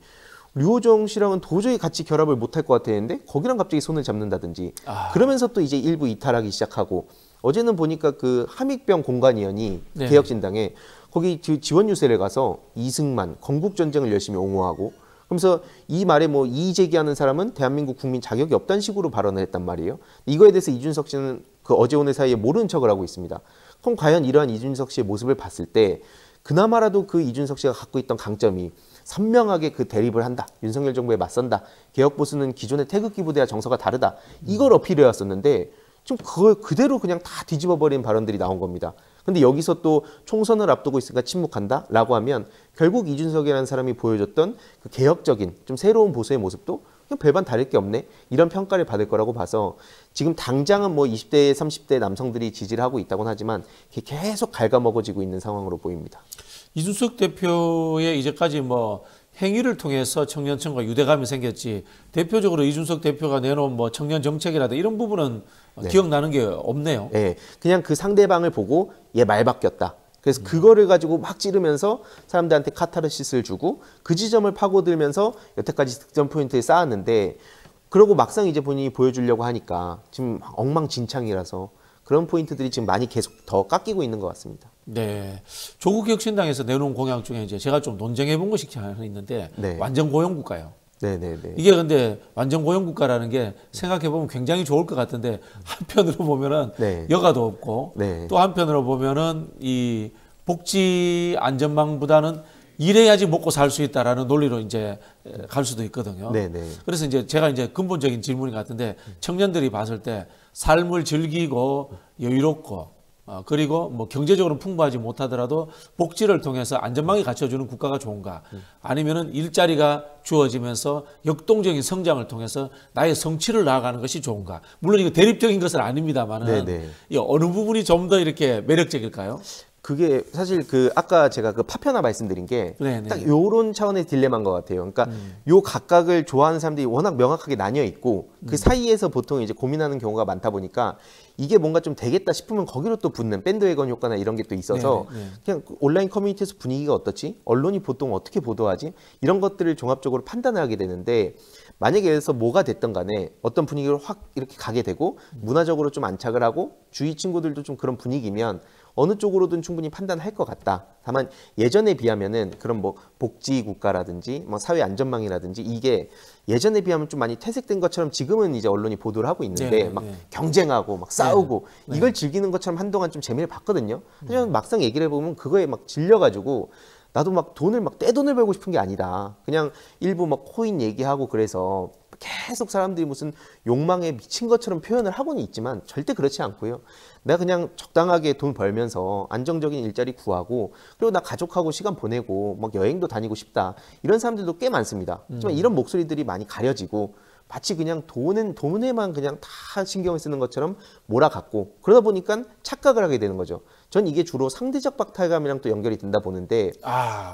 류호정 씨랑은 도저히 같이 결합을 못할 것 같았는데 거기랑 갑자기 손을 잡는다든지 그러면서 또 이제 일부 이탈하기 시작하고 어제는 보니까 그 함익병 공관위원이 네. 개혁신당에 거기 지원 유세를 가서 이승만 건국전쟁을 열심히 옹호하고 그러면서 이 말에 뭐 이의 제기하는 사람은 대한민국 국민 자격이 없다는 식으로 발언을 했단 말이에요. 이거에 대해서 이준석 씨는 그 어제 오늘 사이에 모르는 척을 하고 있습니다. 그럼 과연 이러한 이준석 씨의 모습을 봤을 때 그나마라도 그 이준석 씨가 갖고 있던 강점이 선명하게 그 대립을 한다. 윤석열 정부에 맞선다. 개혁보수는 기존의 태극기 부대와 정서가 다르다. 이걸 어필해왔었는데 지금 그걸 그대로 그냥 다 뒤집어버린 발언들이 나온 겁니다. 근데 여기서 또 총선을 앞두고 있으니까 침묵한다라고 하면 결국 이준석이라는 사람이 보여줬던 그 개혁적인 좀 새로운 보수의 모습도 그냥 별반 다를 게 없네 이런 평가를 받을 거라고 봐서 지금 당장은 뭐 20대 30대 남성들이 지지를 하고 있다고는 하지만 계속 갉아먹어지고 있는 상황으로 보입니다. 이준석 대표의 이제까지 뭐 행위를 통해서 청년층과 유대감이 생겼지 대표적으로 이준석 대표가 내놓은 뭐 청년 정책이라든 이런 부분은 네. 기억나는 게 없네요. 네, 그냥 그 상대방을 보고 얘 말 바뀌었다. 그래서 그거를 가지고 막 찌르면서 사람들한테 카타르시스를 주고 그 지점을 파고들면서 여태까지 득점 포인트를 쌓았는데 그러고 막상 이제 본인이 보여주려고 하니까 지금 엉망진창이라서 그런 포인트들이 지금 많이 계속 더 깎이고 있는 것 같습니다. 네. 조국 혁신당에서 내놓은 공약 중에 이제 제가 좀 논쟁해 본 것이 하나 있는데 네. 완전 고용국가요. 네네네. 이게 근데 완전 고용국가라는 게 생각해 보면 굉장히 좋을 것 같은데 한편으로 보면은 네. 여가도 없고 네. 또 한편으로 보면은 이 복지 안전망보다는 일해야지 먹고 살 수 있다라는 논리로 이제 갈 수도 있거든요. 네네. 그래서 이제 제가 이제 근본적인 질문인 것 같은데 청년들이 봤을 때 삶을 즐기고 여유롭고 그리고 뭐 경제적으로 풍부하지 못하더라도 복지를 통해서 안전망이 갖춰주는 국가가 좋은가 아니면은 일자리가 주어지면서 역동적인 성장을 통해서 나의 성취를 나아가는 것이 좋은가 물론 이거 대립적인 것은 아닙니다만은 네네. 이 어느 부분이 좀 더 이렇게 매력적일까요? 그게 사실 그 아까 제가 그 파편화 말씀드린 게 네네. 딱 요런 차원의 딜레마인 것 같아요. 그러니까 요 각각을 좋아하는 사람들이 워낙 명확하게 나뉘어 있고 그 사이에서 보통 이제 고민하는 경우가 많다 보니까 이게 뭔가 좀 되겠다 싶으면 거기로 또 붙는 밴드웨건 효과나 이런 게 또 있어서 네네. 그냥 온라인 커뮤니티에서 분위기가 어떻지? 언론이 보통 어떻게 보도하지? 이런 것들을 종합적으로 판단을 하게 되는데 만약에 여기서 뭐가 됐든 간에 어떤 분위기로 확 이렇게 가게 되고 문화적으로 좀 안착을 하고 주위 친구들도 좀 그런 분위기면 어느 쪽으로든 충분히 판단할 것 같다. 다만 예전에 비하면은 그런 뭐 복지 국가라든지 뭐 사회 안전망이라든지 이게 예전에 비하면 좀 많이 퇴색된 것처럼 지금은 이제 언론이 보도를 하고 있는데 네, 막 네. 경쟁하고 막 싸우고 네. 이걸 즐기는 것처럼 한동안 좀 재미를 봤거든요. 하지만 막상 얘기를 해보면 그거에 막 질려가지고 나도 막 돈을 막 떼돈을 벌고 싶은 게 아니다. 그냥 일부 막 코인 얘기하고 그래서 계속 사람들이 무슨 욕망에 미친 것처럼 표현을 하고는 있지만 절대 그렇지 않고요. 내가 그냥 적당하게 돈 벌면서 안정적인 일자리 구하고 그리고 나 가족하고 시간 보내고 막 여행도 다니고 싶다. 이런 사람들도 꽤 많습니다. 하지만 이런 목소리들이 많이 가려지고 마치 그냥 돈에만 그냥 다 신경을 쓰는 것처럼 몰아갖고 그러다 보니까 착각을 하게 되는 거죠. 전 이게 주로 상대적 박탈감이랑 또 연결이 된다 보는데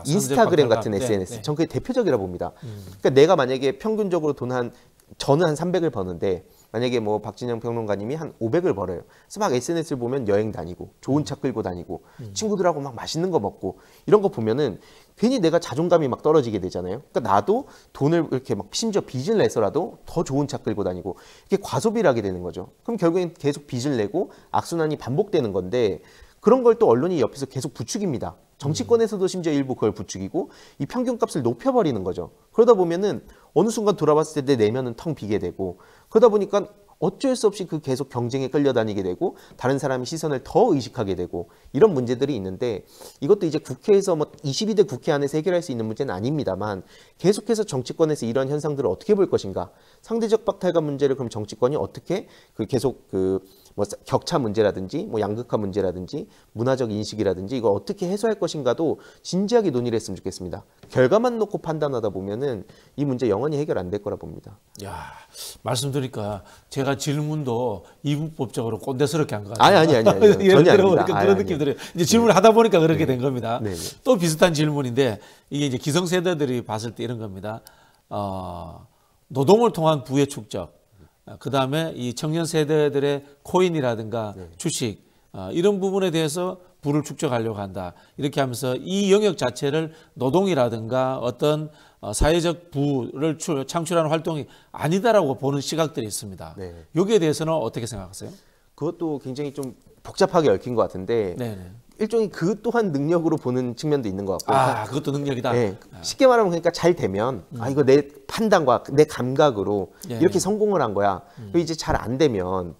인스타그램 같은 SNS 네. 전 그게 대표적이라 봅니다. 그러니까 내가 만약에 평균적으로 저는 한 300을 버는데 만약에 뭐 박진영 평론가님이 한 500을 벌어요. 그래서 막 SNS를 보면 여행 다니고 좋은 차 끌고 다니고 친구들하고 막 맛있는 거 먹고 이런 거 보면은 괜히 내가 자존감이 막 떨어지게 되잖아요. 그러니까 나도 돈을 이렇게 막 심지어 빚을 내서라도 더 좋은 차 끌고 다니고 이렇게 과소비를 하게 되는 거죠. 그럼 결국엔 계속 빚을 내고 악순환이 반복되는 건데 그런 걸 또 언론이 옆에서 계속 부추깁니다. 정치권에서도 심지어 일부 그걸 부추기고 이 평균값을 높여버리는 거죠. 그러다 보면은 어느 순간 돌아봤을 때 내 내면은 텅 비게 되고 그러다 보니까 어쩔 수 없이 그 계속 경쟁에 끌려다니게 되고 다른 사람의 시선을 더 의식하게 되고 이런 문제들이 있는데 이것도 이제 국회에서 뭐 22대 국회 안에서 해결할 수 있는 문제는 아닙니다만 계속해서 정치권에서 이런 현상들을 어떻게 볼 것인가 상대적 박탈감 문제를 그럼 정치권이 어떻게 계속 뭐 격차 문제라든지 뭐 양극화 문제라든지 문화적 인식이라든지 이걸 어떻게 해소할 것인가도 진지하게 논의를 했으면 좋겠습니다. 결과만 놓고 판단하다 보면은 이 문제 영원히 해결 안 될 거라 봅니다. 야, 말씀드리니까 제가 질문도 이분법적으로 꼰대스럽게 한 거 같아요. 아니. 전혀 아닙니다. 그런 느낌이 들어요. 이제 질문을 하다 보니까 그렇게 된 겁니다. 네. 또 비슷한 질문인데 이게 이제 기성세대들이 봤을 때 이런 겁니다. 노동을 통한 부의 축적, 그 다음에 이 청년 세대들의 코인이라든가 주식 이런 부분에 대해서 부를 축적하려고 한다. 이렇게 하면서 이 영역 자체를 노동이라든가 어떤 사회적 부를 창출하는 활동이 아니다라고 보는 시각들이 있습니다. 네. 여기에 대해서는 어떻게 생각하세요? 그것도 굉장히 좀 복잡하게 얽힌 것 같은데 네네. 일종의 그 또한 능력으로 보는 측면도 있는 것 같고 그것도 능력이다. 네, 쉽게 말하면 그러니까 잘 되면 이거 내 판단과 내 감각으로 예. 이렇게 성공을 한 거야. 그리고 이제 잘 안 되면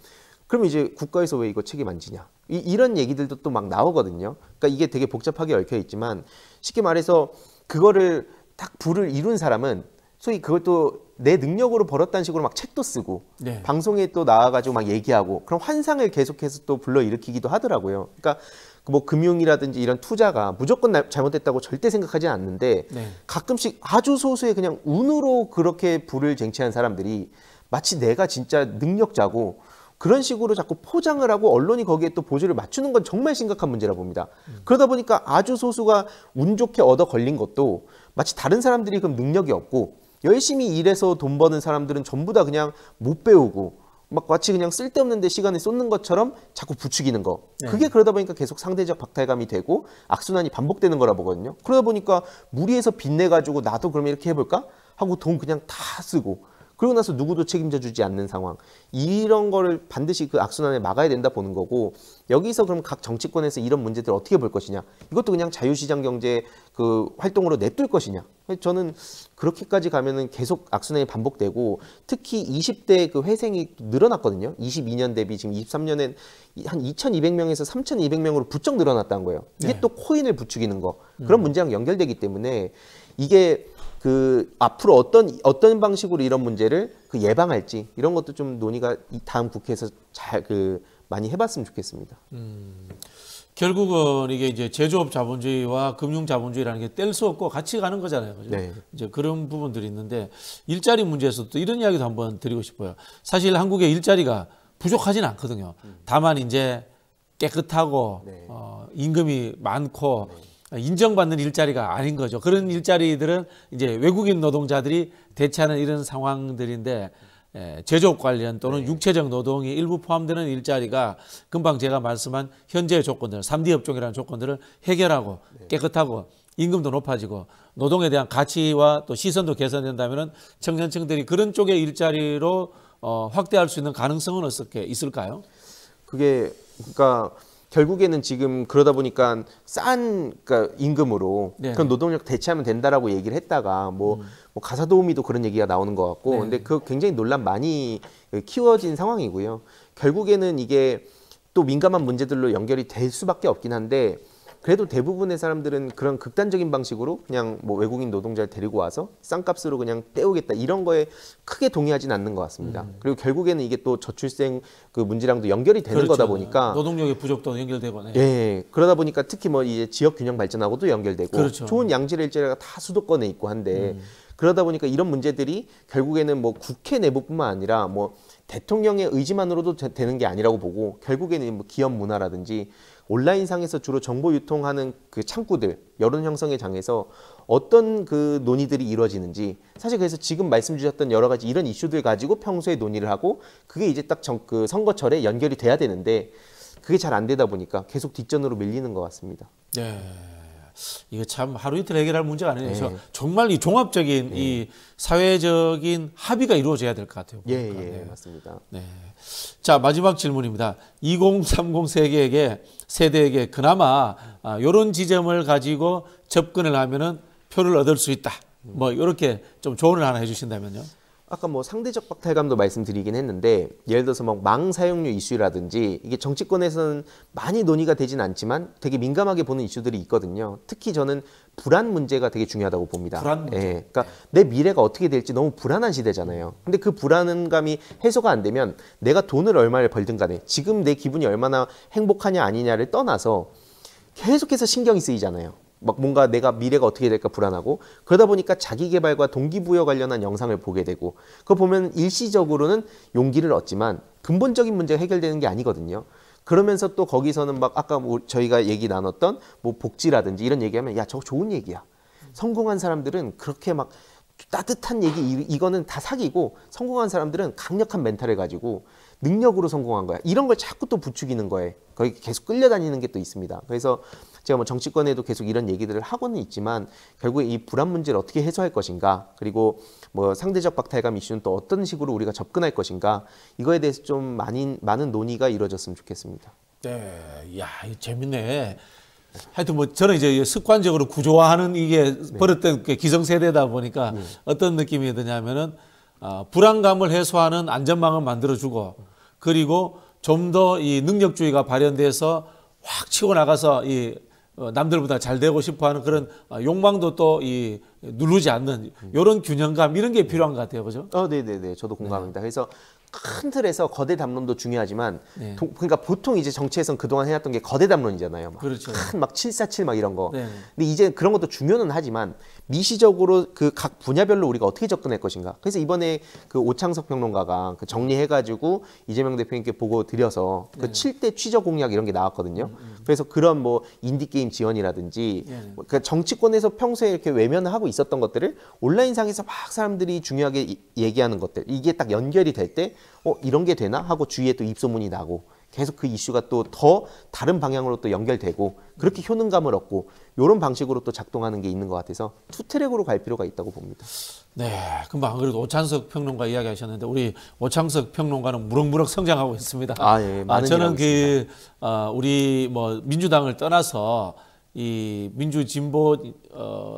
그럼 이제 국가에서 왜 이거 책임 안 지냐. 이런 얘기들도 또 막 나오거든요. 그러니까 이게 되게 복잡하게 얽혀 있지만 쉽게 말해서 그거를 딱 부를 이룬 사람은 소위 그것도 내 능력으로 벌었다는 식으로 막 책도 쓰고 네. 방송에 또 나와가지고 막 얘기하고 그런 환상을 계속해서 또 불러일으키기도 하더라고요. 그러니까 뭐 금융이라든지 이런 투자가 무조건 잘못됐다고 절대 생각하지 않는데 네. 가끔씩 아주 소수의 그냥 운으로 그렇게 부를 쟁취한 사람들이 마치 내가 진짜 능력자고 그런 식으로 자꾸 포장을 하고 언론이 거기에 또 보조를 맞추는 건 정말 심각한 문제라 봅니다. 그러다 보니까 아주 소수가 운 좋게 얻어 걸린 것도 마치 다른 사람들이 그럼 능력이 없고 열심히 일해서 돈 버는 사람들은 전부 다 그냥 못 배우고 막 마치 그냥 쓸데없는 데 시간을 쏟는 것처럼 자꾸 부추기는 거. 그게 그러다 보니까 계속 상대적 박탈감이 되고 악순환이 반복되는 거라 보거든요. 그러다 보니까 무리해서 빚내가지고 나도 그러면 이렇게 해볼까? 하고 돈 그냥 다 쓰고 그러고 나서 누구도 책임져 주지 않는 상황. 이런 거를 반드시 그 악순환을 막아야 된다 보는 거고 여기서 그럼 각 정치권에서 이런 문제들을 어떻게 볼 것이냐. 이것도 그냥 자유시장 경제 그 활동으로 냅둘 것이냐. 저는 그렇게까지 가면은 계속 악순환이 반복되고 특히 20대 그 회생이 늘어났거든요. 22년 대비 지금 23년엔 한 2,200명에서 3,200명으로 부쩍 늘어났다는 거예요. 이게 또 코인을 부추기는 거. 그런 문제랑 연결되기 때문에 이게 그 앞으로 어떤 방식으로 이런 문제를 그 예방할지 이런 것도 좀 논의가 다음 국회에서 잘 그 많이 해봤으면 좋겠습니다. 결국은 이게 이제 제조업 자본주의와 금융 자본주의라는 게 뗄 수 없고 같이 가는 거잖아요. 그죠? 네. 이제 그런 부분들이 있는데 일자리 문제에서 또 이런 이야기도 한번 드리고 싶어요. 사실 한국의 일자리가 부족하지는 않거든요. 다만 이제 깨끗하고 네. 임금이 많고 인정받는 일자리가 아닌 거죠. 그런 일자리들은 이제 외국인 노동자들이 대체하는 이런 상황들인데 제조업 관련 또는 육체적 노동이 일부 포함되는 일자리가 금방 제가 말씀한 현재의 조건들, 3D 업종이라는 조건들을 해결하고 깨끗하고 임금도 높아지고 노동에 대한 가치와 또 시선도 개선된다면 청년층들이 그런 쪽의 일자리로 확대할 수 있는 가능성은 어떻게 있을까요? 그게 그러니까 결국에는 지금 그러다 보니까 싼 그러니까 임금으로 네. 그런 노동력 대체하면 된다라고 얘기를 했다가 뭐 가사도우미도 그런 얘기가 나오는 것 같고 네. 근데 그 굉장히 논란 많이 키워진 상황이고요. 결국에는 이게 또 민감한 문제들로 연결이 될 수밖에 없긴 한데 그래도 대부분의 사람들은 그런 극단적인 방식으로 그냥 뭐 외국인 노동자를 데리고 와서 싼 값으로 그냥 떼우겠다 이런 거에 크게 동의하진 않는 것 같습니다. 그리고 결국에는 이게 또 저출생 그 문제랑도 연결이 되는 그렇죠. 거다 보니까 노동력의 부족도 연결되고 네. 예, 그러다 보니까 특히 뭐 이제 지역 균형 발전하고도 연결되고 그렇죠. 좋은 양질 일자리가 다 수도권에 있고 한데 그러다 보니까 이런 문제들이 결국에는 뭐 국회 내부뿐만 아니라 뭐 대통령의 의지만으로도 되는 게 아니라고 보고 결국에는 뭐 기업 문화라든지 온라인상에서 주로 정보 유통하는 그 창구들, 여론 형성의 장에서 어떤 그 논의들이 이루어지는지 사실 그래서 지금 말씀 주셨던 여러 가지 이런 이슈들 가지고 평소에 논의를 하고 그게 이제 딱 그 선거철에 연결이 돼야 되는데 그게 잘 안 되다 보니까 계속 뒷전으로 밀리는 것 같습니다. 네. 이거 참 하루 이틀 해결할 문제가 아니에요. 네. 그래서 정말 이 종합적인 이 사회적인 합의가 이루어져야 될 것 같아요. 예, 보니까. 예, 네. 맞습니다. 네. 자, 마지막 질문입니다. 2030 세대에게 그나마 이런 지점을 가지고 접근을 하면은 표를 얻을 수 있다. 뭐 이렇게 좀 조언을 하나 해주신다면요. 아까 뭐 상대적 박탈감도 말씀드리긴 했는데 예를 들어서 뭐 망 사용료 이슈라든지 이게 정치권에서는 많이 논의가 되진 않지만 되게 민감하게 보는 이슈들이 있거든요. 특히 저는 불안 문제가 되게 중요하다고 봅니다. 불안 문제. 예, 그러니까 내 미래가 어떻게 될지 너무 불안한 시대잖아요. 근데 그 불안감이 해소가 안 되면 내가 돈을 얼마를 벌든 간에 지금 내 기분이 얼마나 행복하냐 아니냐를 떠나서 계속해서 신경이 쓰이잖아요. 막 뭔가 내가 미래가 어떻게 될까 불안하고 그러다 보니까 자기 개발과 동기부여 관련한 영상을 보게 되고 그거 보면 일시적으로는 용기를 얻지만 근본적인 문제가 해결되는 게 아니거든요. 그러면서 또 거기서는 막 아까 뭐 저희가 얘기 나눴던 뭐 복지라든지 이런 얘기하면 야 저거 좋은 얘기야. 성공한 사람들은 그렇게 막 따뜻한 얘기 이거는 다 사기고 성공한 사람들은 강력한 멘탈을 가지고 능력으로 성공한 거야. 이런 걸 자꾸 또 부추기는 거에 거기 계속 끌려다니는 게 또 있습니다. 그래서 제가 뭐 정치권에도 계속 이런 얘기들을 하고는 있지만 결국에 이 불안 문제를 어떻게 해소할 것인가 그리고 뭐 상대적 박탈감 이슈는 또 어떤 식으로 우리가 접근할 것인가 이거에 대해서 좀 많은 논의가 이루어졌으면 좋겠습니다. 네, 야, 이거 재밌네. 하여튼 뭐 저는 이제 습관적으로 구조화하는 이게 버릇된 기성세대다 보니까 어떤 느낌이 드냐면은 불안감을 해소하는 안전망을 만들어주고 그리고 좀 더 이 능력주의가 발현돼서 확 치고 나가서 이 남들보다 잘 되고 싶어하는 그런 욕망도 또 이 누르지 않는 이런 균형감 이런 게 필요한 것 같아요, 그죠? 네네네, 저도 공감합니다. 그래서 큰 틀에서 거대 담론도 중요하지만 네. 그러니까 보통 이제 정치에선 그동안 해왔던 게 거대 담론이잖아요. 막 그렇죠. 큰 막 747 막 이런 거. 네. 근데 이제 그런 것도 중요는 하지만 미시적으로 그 각 분야별로 우리가 어떻게 접근할 것인가. 그래서 이번에 그 오창석 평론가가 그 정리해가지고 이재명 대표님께 보고 드려서 그 7대 취적 공약 이런 게 나왔거든요. 그래서 그런 뭐 인디게임 지원이라든지 그러니까 정치권에서 평소에 이렇게 외면을 하고 있었던 것들을 온라인상에서 막 사람들이 중요하게 얘기하는 것들, 이게 딱 연결이 될 때 이런 게 되나 하고 주위에 또 입소문이 나고 계속 그 이슈가 또 더 다른 방향으로 또 연결되고 그렇게 효능감을 얻고 이런 방식으로 또 작동하는 게 있는 것 같아서 투 트랙으로 갈 필요가 있다고 봅니다. 네, 금방 그래도 오창석 평론가 이야기하셨는데 우리 오창석 평론가는 무럭무럭 성장하고 있습니다. 예, 많은 저는 일 우리 뭐 민주당을 떠나서 이 민주 진보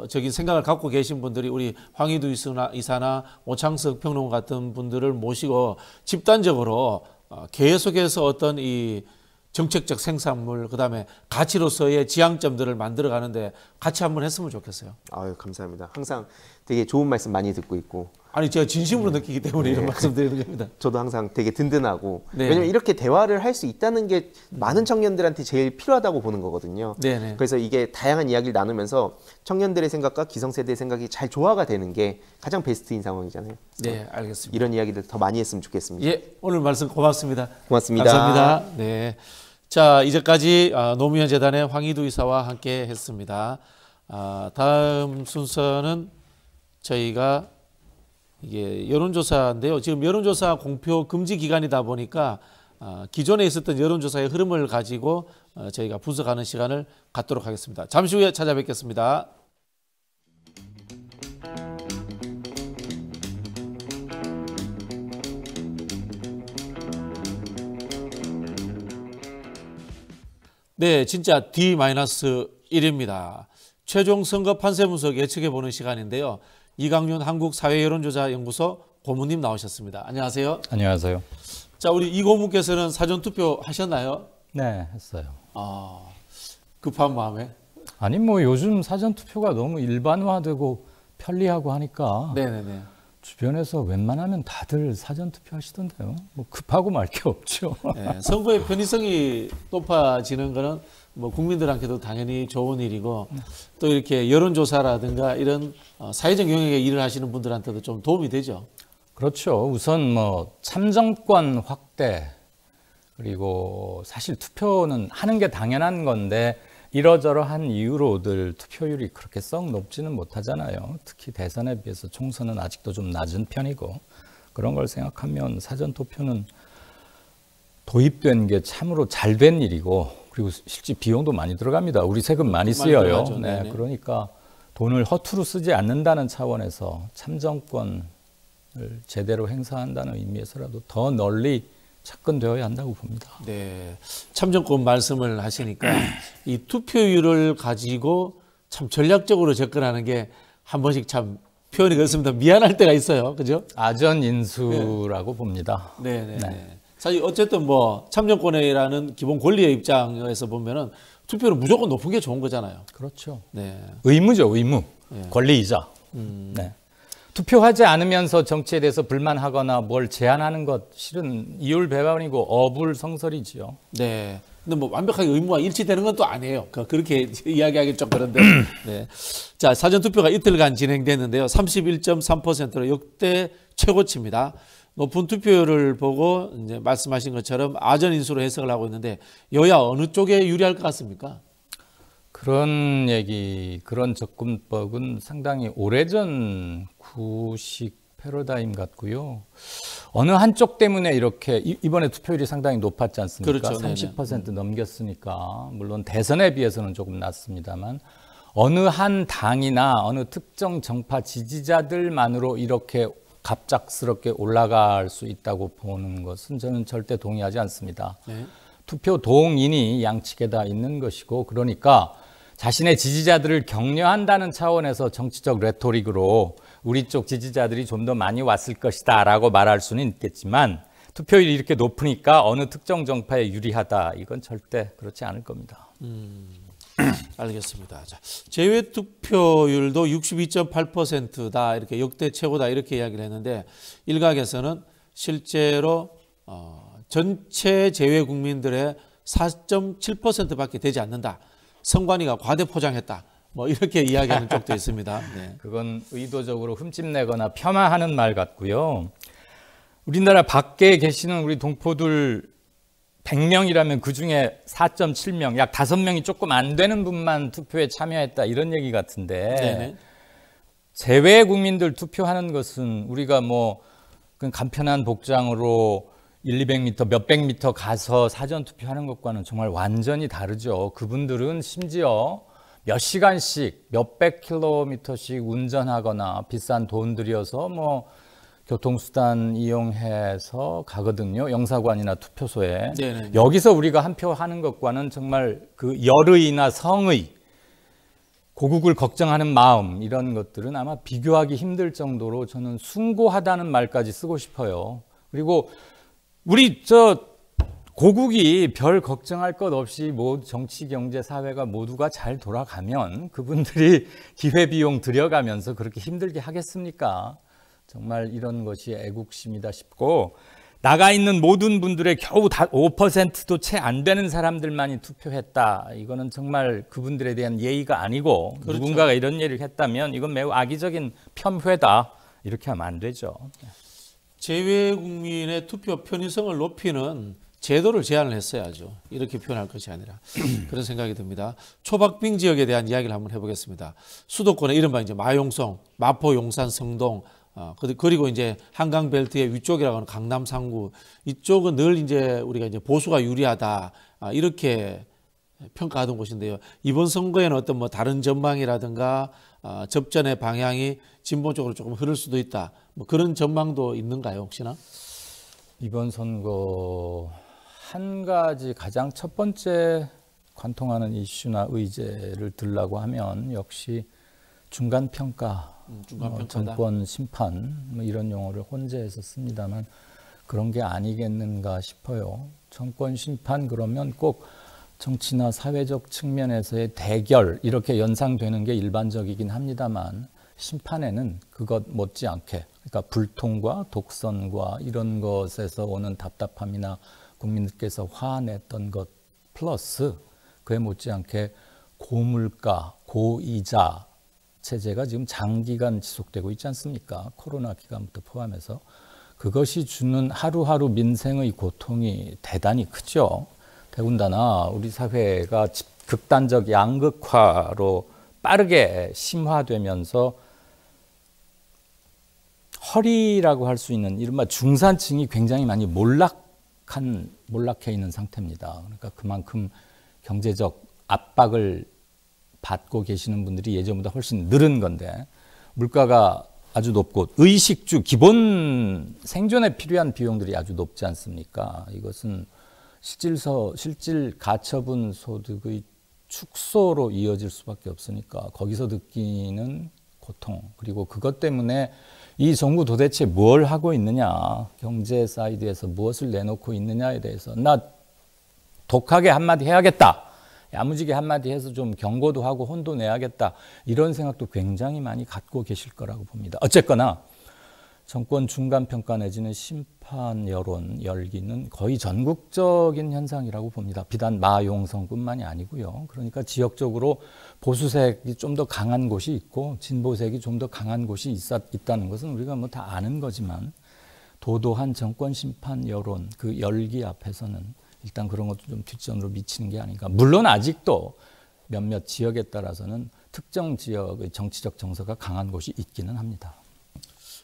적인 생각을 갖고 계신 분들이 우리 황희두 이사나 오창석 평론가 같은 분들을 모시고 집단적으로 계속해서 어떤 이 정책적 생산물 그다음에 가치로서의 지향점들을 만들어 가는데 같이 한번 했으면 좋겠어요. 아유, 감사합니다. 항상 되게 좋은 말씀 많이 듣고 있고. 아니 제가 진심으로 느끼기 때문에 이런 말씀드리는 겁니다. 저도 항상 되게 든든하고 네. 왜냐면 이렇게 대화를 할 수 있다는 게 많은 청년들한테 제일 필요하다고 보는 거거든요. 네네. 그래서 이게 다양한 이야기를 나누면서 청년들의 생각과 기성세대의 생각이 잘 조화가 되는 게 가장 베스트인 상황이잖아요. 네, 알겠습니다. 이런 이야기들 더 많이 했으면 좋겠습니다. 예, 오늘 말씀 고맙습니다. 고맙습니다. 감사합니다. 네. 자, 이제까지 노무현 재단의 황희두 이사와 함께 했습니다. 다음 순서는 저희가 이게 여론조사인데요. 지금 여론조사 공표 금지 기간이다 보니까 기존에 있었던 여론조사의 흐름을 가지고 저희가 분석하는 시간을 갖도록 하겠습니다. 잠시 후에 찾아뵙겠습니다. 네, 진짜 D-1입니다. 최종 선거 판세 분석 예측해보는 시간인데요. 이강윤 한국사회여론조사연구소 고문님 나오셨습니다. 안녕하세요. 안녕하세요. 자, 우리 이 고문께서는 사전투표 하셨나요? 네, 했어요. 급한 마음에? 아니 뭐 요즘 사전 투표가 너무 일반화되고 편리하고 하니까 네네네. 주변에서 웬만하면 다들 사전 투표 하시던데요. 뭐 급하고 말 게 없죠. 네, 선거의 편의성이 높아지는 거는 뭐 국민들한테도 당연히 좋은 일이고 또 이렇게 여론조사라든가 이런 사회적 영역의 일을 하시는 분들한테도 좀 도움이 되죠. 그렇죠. 우선 뭐 참정권 확대 그리고 사실 투표는 하는 게 당연한 건데 이러저러한 이유로들 투표율이 그렇게 썩 높지는 못하잖아요. 특히 대선에 비해서 총선은 아직도 좀 낮은 편이고 그런 걸 생각하면 사전 투표는 도입된 게 참으로 잘 된 일이고 그리고 실제 비용도 많이 들어갑니다. 우리 세금 많이 쓰여요. 네, 그러니까 돈을 허투루 쓰지 않는다는 차원에서 참정권을 제대로 행사한다는 의미에서라도 더 널리 접근되어야 한다고 봅니다. 네, 참정권 말씀을 하시니까 이 투표율을 가지고 참 전략적으로 접근하는 게 한 번씩 참 표현이 그렇습니다. 미안할 때가 있어요, 그죠? 아전인수라고 봅니다. 네. 네. 사실 어쨌든 뭐 참정권이라는 기본 권리의 입장에서 보면은 투표는 무조건 높은 게 좋은 거잖아요. 그렇죠. 네. 의무죠, 의무. 네. 권리이자. 네. 투표하지 않으면서 정치에 대해서 불만하거나 뭘 제한하는 것 실은 이율배반이고 어불성설이지요. 네. 근데 뭐 완벽하게 의무와 일치되는 건 또 아니에요. 그렇게 이야기하기 좀 그런데. 네. 자, 사전투표가 이틀간 진행됐는데요. 31.3%로 역대 최고치입니다. 높은 투표율을 보고 이제 말씀하신 것처럼 아전인수로 해석을 하고 있는데 여야 어느 쪽에 유리할 것 같습니까? 그런 그런 접근법은 상당히 오래전 구식 패러다임 같고요. 어느 한쪽 때문에 이렇게 이번에 투표율이 상당히 높았지 않습니까? 그렇죠. 30% 넘겼으니까 물론 대선에 비해서는 조금 낮습니다만 어느 한 당이나 어느 특정 정파 지지자들만으로 이렇게 갑작스럽게 올라갈 수 있다고 보는 것은 저는 절대 동의하지 않습니다. 네. 투표 동인이 양측에 다 있는 것이고 그러니까 자신의 지지자들을 격려한다는 차원에서 정치적 레토릭으로 우리 쪽 지지자들이 좀 더 많이 왔을 것이다 라고 말할 수는 있겠지만 투표율이 이렇게 높으니까 어느 특정 정파에 유리하다 이건 절대 그렇지 않을 겁니다. 알겠습니다. 자, 제외 투표율도 62.8%다 이렇게 역대 최고다 이렇게 이야기를 했는데 일각에서는 실제로 전체 제외 국민들의 4.7%밖에 되지 않는다. 선관위가 과대 포장했다. 뭐 이렇게 이야기하는 쪽도 있습니다. 네. 그건 의도적으로 흠집내거나 폄하하는 말 같고요. 우리나라 밖에 계시는 우리 동포들 100명이라면 그중에 4.7명, 약 5명이 조금 안 되는 분만 투표에 참여했다 이런 얘기 같은데 네네. 제외 국민들 투표하는 것은 우리가 뭐 그냥 간편한 복장으로 200m, 몇백 미터 가서 사전 투표하는 것과는 정말 완전히 다르죠. 그분들은 심지어 몇 시간씩 몇백 킬로미터씩 운전하거나 비싼 돈 들여서 뭐 교통수단 이용해서 가거든요. 영사관이나 투표소에. 네네. 여기서 우리가 한 표 하는 것과는 정말 그 열의나 성의, 고국을 걱정하는 마음 이런 것들은 아마 비교하기 힘들 정도로 저는 숭고하다는 말까지 쓰고 싶어요. 그리고 우리 고국이 별 걱정할 것 없이 뭐 정치, 경제, 사회가 모두가 잘 돌아가면 그분들이 기회비용 들여가면서 그렇게 힘들게 하겠습니까? 정말 이런 것이 애국심이다 싶고 나가 있는 모든 분들의 겨우 5%도 채 안 되는 사람들만이 투표했다. 이거는 정말 그분들에 대한 예의가 아니고 그렇죠. 누군가가 이런 얘기를 했다면 이건 매우 악의적인 폄훼다. 이렇게 하면 안 되죠. 제외 국민의 투표 편의성을 높이는 제도를 제안을 했어야죠. 이렇게 표현할 것이 아니라 그런 생각이 듭니다. 초박빙 지역에 대한 이야기를 한번 해보겠습니다. 수도권의 이른바 이제 마용성, 마포, 용산, 성동, 그리고 이제 한강 벨트의 위쪽이라고 하는 강남 상구 이쪽은 늘 이제 우리가 이제 보수가 유리하다 이렇게 평가하던 곳인데요. 이번 선거에는 어떤 뭐 다른 전망이라든가 접전의 방향이 진보 쪽으로 조금 흐를 수도 있다. 뭐 그런 전망도 있는가요, 혹시나? 이번 선거 한 가지 가장 첫 번째 관통하는 이슈나 의제를 들라고 하면 역시 중간 평가, 정권 심판 뭐 이런 용어를 혼재해서 씁니다만 그런 게 아니겠는가 싶어요. 정권 심판 그러면 꼭 정치나 사회적 측면에서의 대결 이렇게 연상되는 게 일반적이긴 합니다만 심판에는 그것 못지않게 그러니까 불통과 독선과 이런 것에서 오는 답답함이나 국민들께서 화냈던 것 플러스 그에 못지않게 고물가, 고이자 체제가 지금 장기간 지속되고 있지 않습니까? 코로나 기간부터 포함해서 그것이 주는 하루하루 민생의 고통이 대단히 크죠. 더군다나 우리 사회가 극단적 양극화로 빠르게 심화되면서 허리라고 할 수 있는 이른바 중산층이 굉장히 많이 몰락해 있는 상태입니다. 그러니까 그만큼 경제적 압박을 받고 계시는 분들이 예전보다 훨씬 늘은 건데 물가가 아주 높고 의식주 기본 생존에 필요한 비용들이 아주 높지 않습니까? 이것은 실질 가처분 소득의 축소로 이어질 수밖에 없으니까 거기서 느끼는 고통 그리고 그것 때문에 이 정부 도대체 뭘 하고 있느냐 경제 사이드에서 무엇을 내놓고 있느냐에 대해서 나 독하게 한마디 해야겠다 야무지게 한마디 해서 좀 경고도 하고 혼도 내야겠다 이런 생각도 굉장히 많이 갖고 계실 거라고 봅니다. 어쨌거나 정권 중간평가 내지는 심판 여론 열기는 거의 전국적인 현상이라고 봅니다. 비단 마용성뿐만이 아니고요. 그러니까 지역적으로 보수색이 좀 더 강한 곳이 있고 진보색이 좀 더 강한 곳이 있다는 것은 우리가 뭐 다 아는 거지만 도도한 정권 심판 여론 그 열기 앞에서는 일단 그런 것도 좀 뒷전으로 미치는 게 아닌가. 물론 아직도 몇몇 지역에 따라서는 특정 지역의 정치적 정서가 강한 곳이 있기는 합니다.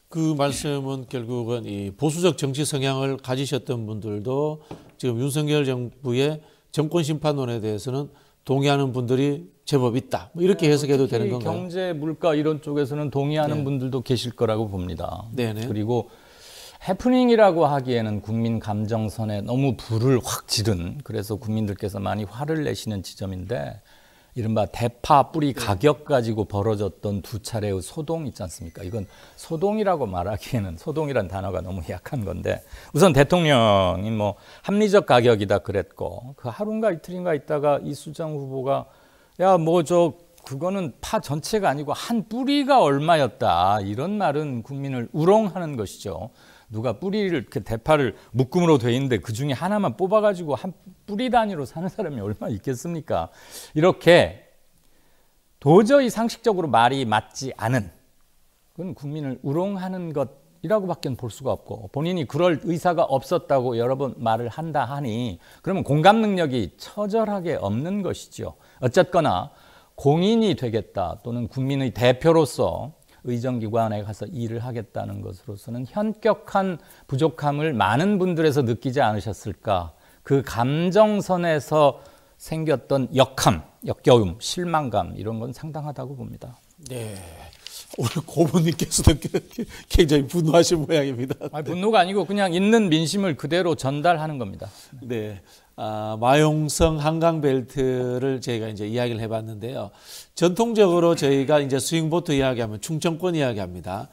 그 말씀은 결국은 이 보수적 정치 성향을 가지셨던 분들도 지금 윤석열 정부의 정권 심판론에 대해서는 동의하는 분들이 제법 있다. 뭐 이렇게 해석해도 되는 건가요? 경제, 물가 이런 쪽에서는 동의하는 네. 분들도 계실 거라고 봅니다. 네네. 그리고 해프닝이라고 하기에는 국민 감정선에 너무 불을 확 지른 그래서 국민들께서 많이 화를 내시는 지점인데 이른바 대파 뿌리 가격 가지고 벌어졌던 두 차례의 소동 있지 않습니까? 이건 소동이라고 말하기에는 소동이란 단어가 너무 약한 건데 우선 대통령이 뭐 합리적 가격이다 그랬고 그 하루인가 이틀인가 있다가 이수정 후보가 야 뭐 그거는 파 전체가 아니고 한 뿌리가 얼마였다 이런 말은 국민을 우롱하는 것이죠. 누가 뿌리를 이렇게 대파를 묶음으로 돼 있는데 그 중에 하나만 뽑아가지고 한 뿌리 단위로 사는 사람이 얼마나 있겠습니까? 이렇게 도저히 상식적으로 말이 맞지 않은, 그건 국민을 우롱하는 것이라고밖에 볼 수가 없고, 본인이 그럴 의사가 없었다고 여러 번 말을 한다 하니 그러면 공감 능력이 처절하게 없는 것이죠. 어쨌거나 공인이 되겠다 또는 국민의 대표로서 의정기관에 가서 일을 하겠다는 것으로서는 현격한 부족함을 많은 분들에서 느끼지 않으셨을까. 그 감정선에서 생겼던 역함, 역겨움, 실망감 이런 건 상당하다고 봅니다. 네. 오늘 고모님께서도 굉장히 분노하신 모양입니다. 분노가 아니고 그냥 있는 민심을 그대로 전달하는 겁니다. 네. 마용성 한강벨트를 저희가 이제 이야기를 해봤는데요. 전통적으로 저희가 이제 스윙보트 이야기하면 충청권 이야기합니다.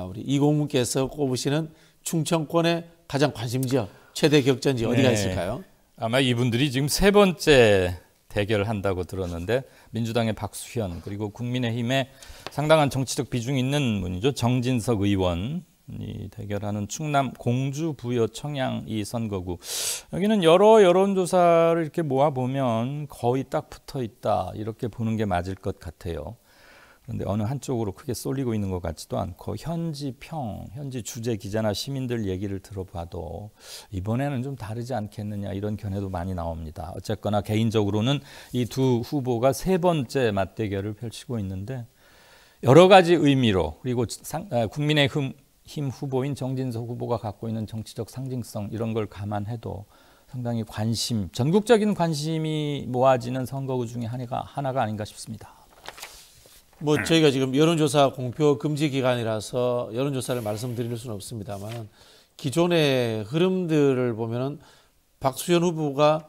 우리 이공문께서 꼽으시는 충청권의 가장 관심지역, 최대 격전지 어디가 있을까요? 아마 이분들이 지금 세 번째 대결을 한다고 들었는데, 민주당의 박수현 그리고 국민의힘에 상당한 정치적 비중이 있는 분이죠. 정진석 의원이 대결하는 충남 공주 부여 청양 이 선거구. 여기는 여러 여론조사를 이렇게 모아보면 거의 딱 붙어 있다 이렇게 보는 게 맞을 것 같아요. 그런데 어느 한쪽으로 크게 쏠리고 있는 것 같지도 않고, 현지 주재 기자나 시민들 얘기를 들어봐도 이번에는 좀 다르지 않겠느냐 이런 견해도 많이 나옵니다. 어쨌거나 개인적으로는 이 두 후보가 세 번째 맞대결을 펼치고 있는데, 여러 가지 의미로, 그리고 국민의힘 후보인 정진석 후보가 갖고 있는 정치적 상징성 이런 걸 감안해도 상당히 전국적인 관심이 모아지는 선거구 중에 하나가 아닌가 싶습니다. 저희가 지금 여론조사 공표 금지 기간이라서 여론조사를 말씀드릴 수는 없습니다만, 기존의 흐름들을 보면은 박수현 후보가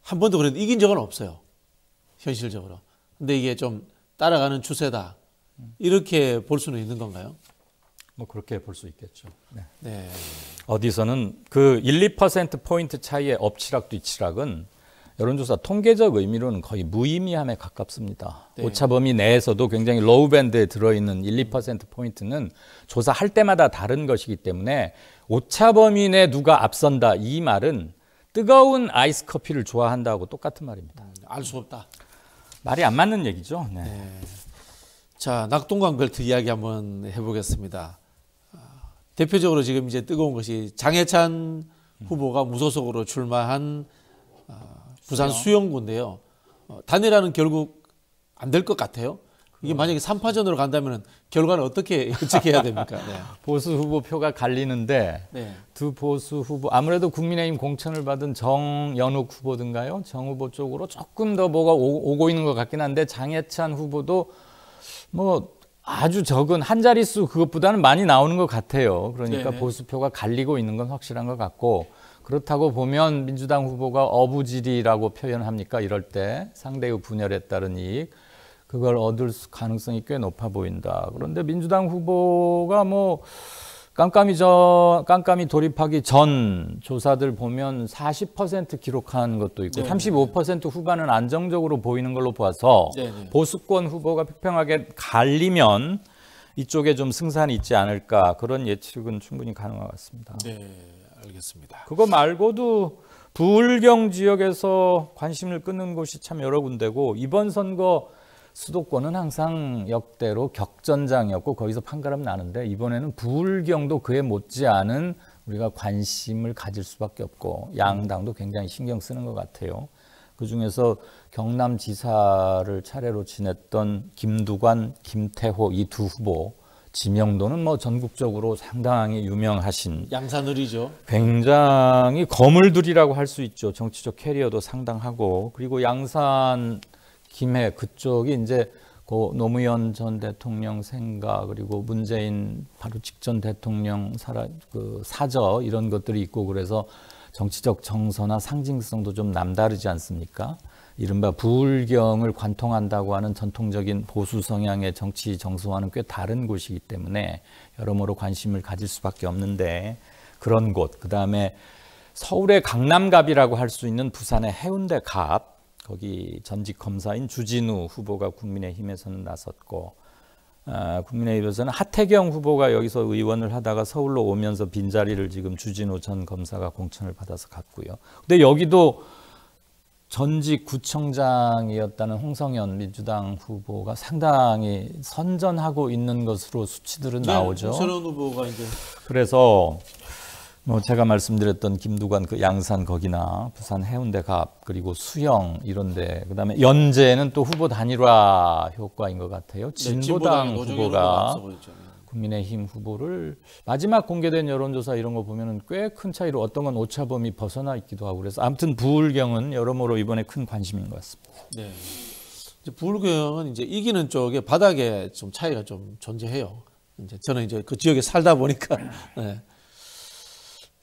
한 번도 그래도 이긴 적은 없어요. 현실적으로. 근데 이게 좀 따라가는 추세다. 이렇게 볼 수는 있는 건가요? 그렇게 볼 수 있겠죠. 네. 네. 어디서는 그 1~2%포인트 차이의 엎치락 뒤치락은 여론조사 통계적 의미로는 거의 무의미함에 가깝습니다. 네. 오차범위 내에서도 굉장히 로우 밴드에 들어있는 1~2%포인트는 조사할 때마다 다른 것이기 때문에 오차범위 내 누가 앞선다 이 말은 뜨거운 아이스 커피를 좋아한다고 똑같은 말입니다. 알 수 없다. 말이 안 맞는 얘기죠. 네. 네. 자, 낙동강 벨트 이야기 한번 해보겠습니다. 대표적으로 지금 이제 뜨거운 것이 장해찬 후보가 무소속으로 출마한 부산 수영구인데요. 단일화는 결국 안 될 것 같아요. 이게 만약에 3파전으로 간다면 결과는 어떻게 예측해야 됩니까? 네. 보수 후보 표가 갈리는데 네. 두 보수 후보, 아무래도 국민의힘 공천을 받은 정연욱 후보든가요? 정 후보 쪽으로 조금 더 뭐가 오고 있는 것 같긴 한데, 장해찬 후보도 아주 적은 한 자릿수 그것보다는 많이 나오는 것 같아요. 그러니까 네네. 보수표가 갈리고 있는 건 확실한 것 같고, 그렇다고 보면 민주당 후보가 어부지리라고 표현합니까? 이럴 때 상대의 분열에 따른 이익, 그걸 얻을 가능성이 꽤 높아 보인다. 그런데 민주당 후보가 깜깜이 돌입하기 전 조사들 보면 40% 기록한 것도 있고, 35% 후반은 안정적으로 보이는 걸로 봐서 보수권 후보가 팽팽하게 갈리면 이쪽에 좀 승산이 있지 않을까, 그런 예측은 충분히 가능한 것 같습니다. 네, 알겠습니다. 그거 말고도 부울경 지역에서 관심을 끄는 곳이 참 여러 군데고, 이번 선거 수도권은 항상 역대로 격전장이었고 거기서 판가름 나는데, 이번에는 부울경도 그에 못지않은 우리가 관심을 가질 수밖에 없고, 양당도 굉장히 신경 쓰는 것 같아요. 그중에서 경남지사를 차례로 지냈던 김두관, 김태호 이 두 후보 지명도는 전국적으로 상당히 유명하신, 양산을이죠. 굉장히 거물들이라고 할 수 있죠. 정치적 캐리어도 상당하고, 그리고 양산 김해 그쪽이 이제 노무현 전 대통령 생가, 그리고 문재인 바로 직전 대통령 사저 이런 것들이 있고, 그래서 정치적 정서나 상징성도 좀 남다르지 않습니까? 이른바 부울경을 관통한다고 하는 전통적인 보수 성향의 정치 정서와는 꽤 다른 곳이기 때문에 여러모로 관심을 가질 수밖에 없는데, 그런 곳, 그다음에 서울의 강남갑이라고 할 수 있는 부산의 해운대 갑, 거기 전직 검사인 주진우 후보가 국민의힘에서는 나섰고, 국민의힘에서는 하태경 후보가 여기서 의원을 하다가 서울로 오면서 빈자리를 지금 주진우 전 검사가 공천을 받아서 갔고요. 근데 여기도 전직 구청장이었다는 홍성현 민주당 후보가 상당히 선전하고 있는 것으로 수치들은 나오죠. 홍성현 후보가 이제 그래서 뭐 제가 말씀드렸던 김두관 그 양산 거기나 부산 해운대 갑 그리고 수영 이런데 그다음에 연제는 또 후보 단일화 효과인 것 같아요. 진보당 후보가 국민의힘 후보를 마지막 공개된 여론조사 이런 거 보면은 꽤 큰 차이로 어떤 건 오차범위 벗어나 있기도 하고 그래서 아무튼 부울경은 여러모로 이번에 큰 관심인 것 같습니다. 네. 이제 부울경은 이제 이기는 쪽에 바닥에 좀 차이가 좀 존재해요. 이제 저는 이제 그 지역에 살다 보니까. 네.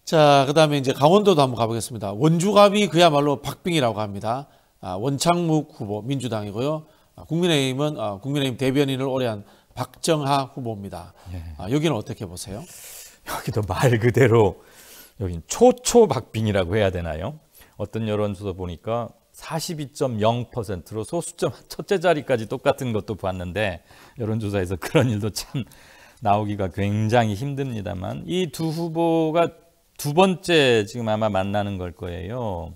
자, 그다음에 이제 강원도도 한번 가보겠습니다. 원주갑이 그야말로 박빙이라고 합니다. 원창묵 후보 민주당이고요. 국민의힘은 국민의힘 대변인을 오래 한 박정하 후보입니다. 네. 여기는 어떻게 보세요? 여기도 말 그대로 여긴 초초박빙이라고 해야 되나요? 어떤 여론조사 보니까 42.0%로 소수점 첫째 자리까지 똑같은 것도 봤는데 여론조사에서 그런 일도 참 나오기가 굉장히 힘듭니다만 이 두 후보가 두 번째 지금 아마 만나는 걸 거예요.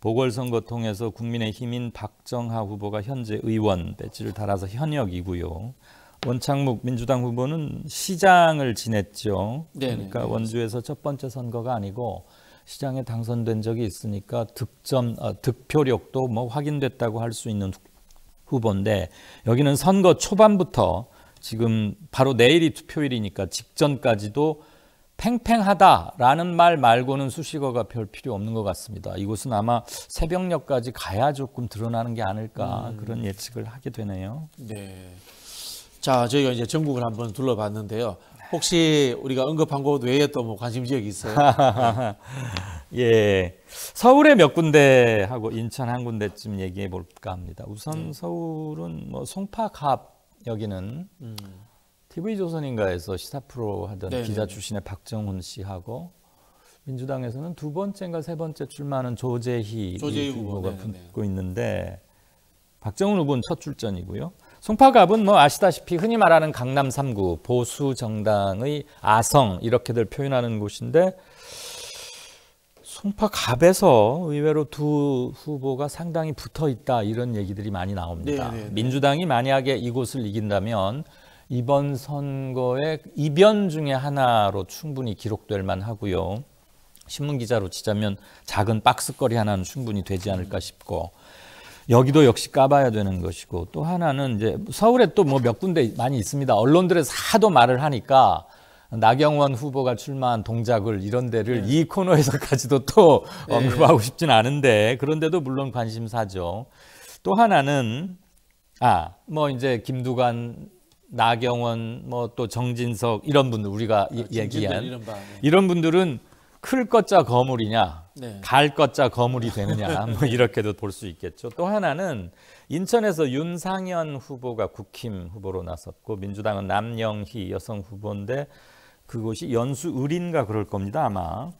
보궐선거 통해서 국민의힘인 박정하 후보가 현재 의원 배지를 달아서 현역이고요. 원창묵 민주당 후보는 시장을 지냈죠. 그러니까 원주에서 첫 번째 선거가 아니고 시장에 당선된 적이 있으니까 득표력도 뭐 확인됐다고 할 수 있는 후보인데 여기는 선거 초반부터 지금 바로 내일이 투표일이니까 직전까지도 팽팽하다라는 말 말고는 수식어가 별 필요 없는 것 같습니다. 이곳은 아마 새벽녘까지 가야 조금 드러나는 게 아닐까 그런 예측을 하게 되네요. 네. 자, 저희가 이제 전국을 한번 둘러봤는데요. 혹시 우리가 언급한 곳 외에 또 뭐 관심 지역이 있어요? 예, 서울에 몇 군데 하고 인천 한 군데쯤 얘기해 볼까 합니다. 우선 서울은 뭐 송파갑 여기는 TV조선인가에서 시사 프로 하던 기자 출신의 박정훈 씨하고 민주당에서는 두 번째인가 세 번째 출마하는 조재희 후보가 붙고 있는데 박정훈 후보는 첫 출전이고요. 송파갑은 뭐 아시다시피 흔히 말하는 강남 3구 보수 정당의 아성 이렇게들 표현하는 곳인데 송파갑에서 의외로 두 후보가 상당히 붙어 있다 이런 얘기들이 많이 나옵니다. 민주당이 만약에 이곳을 이긴다면 이번 선거의 이변 중에 하나로 충분히 기록될 만하고요. 신문 기자로 치자면 작은 박스거리 하나는 충분히 되지 않을까 싶고 여기도 역시 까봐야 되는 것이고 또 하나는 이제 서울에 또 뭐 몇 군데 많이 있습니다. 언론들에서 하도 말을 하니까 나경원 후보가 출마한 동작을 이런 데를 이 코너에서까지도 또 언급하고 싶진 않은데 그런데도 물론 관심사죠. 또 하나는 뭐 이제 김두관, 나경원, 뭐 또 정진석 이런 분들 우리가 얘기한 이런 분들은 클 것자 거물이냐, 갈 것자 거물이 되느냐, 뭐 이렇게도 볼 수 있겠죠. 또 하나는 인천에서 윤상현 후보가 국힘 후보로 나섰고 민주당은 남영희 여성 후보인데 그곳이 연수을인가 그럴 겁니다 아마.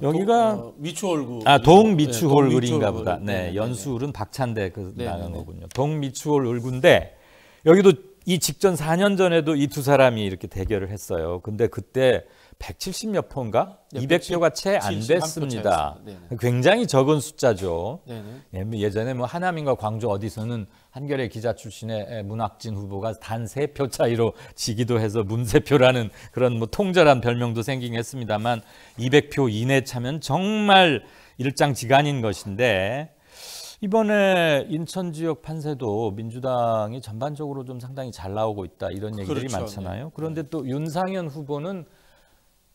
여기가 미추홀구. 동미추홀을인가 보다. 네, 연수을은 박찬대 나간 거군요. 동미추홀을구인데 여기도 이 직전 4년 전에도 이 두 사람이 이렇게 대결을 했어요. 근데 그때 170몇 표인가? 200표가 채 안 됐습니다. 굉장히 적은 숫자죠. 예전에 뭐 하남인가 광주 어디서는 한겨레 기자 출신의 문학진 후보가 단 3표 차이로 지기도 해서 문세표라는 그런 뭐 통절한 별명도 생기긴 했습니다만 200표 이내 차면 정말 일장지간인 것인데 이번에 인천 지역 판세도 민주당이 전반적으로 좀 상당히 잘 나오고 있다 이런 얘기들이 많잖아요. 그런데 또 윤상현 후보는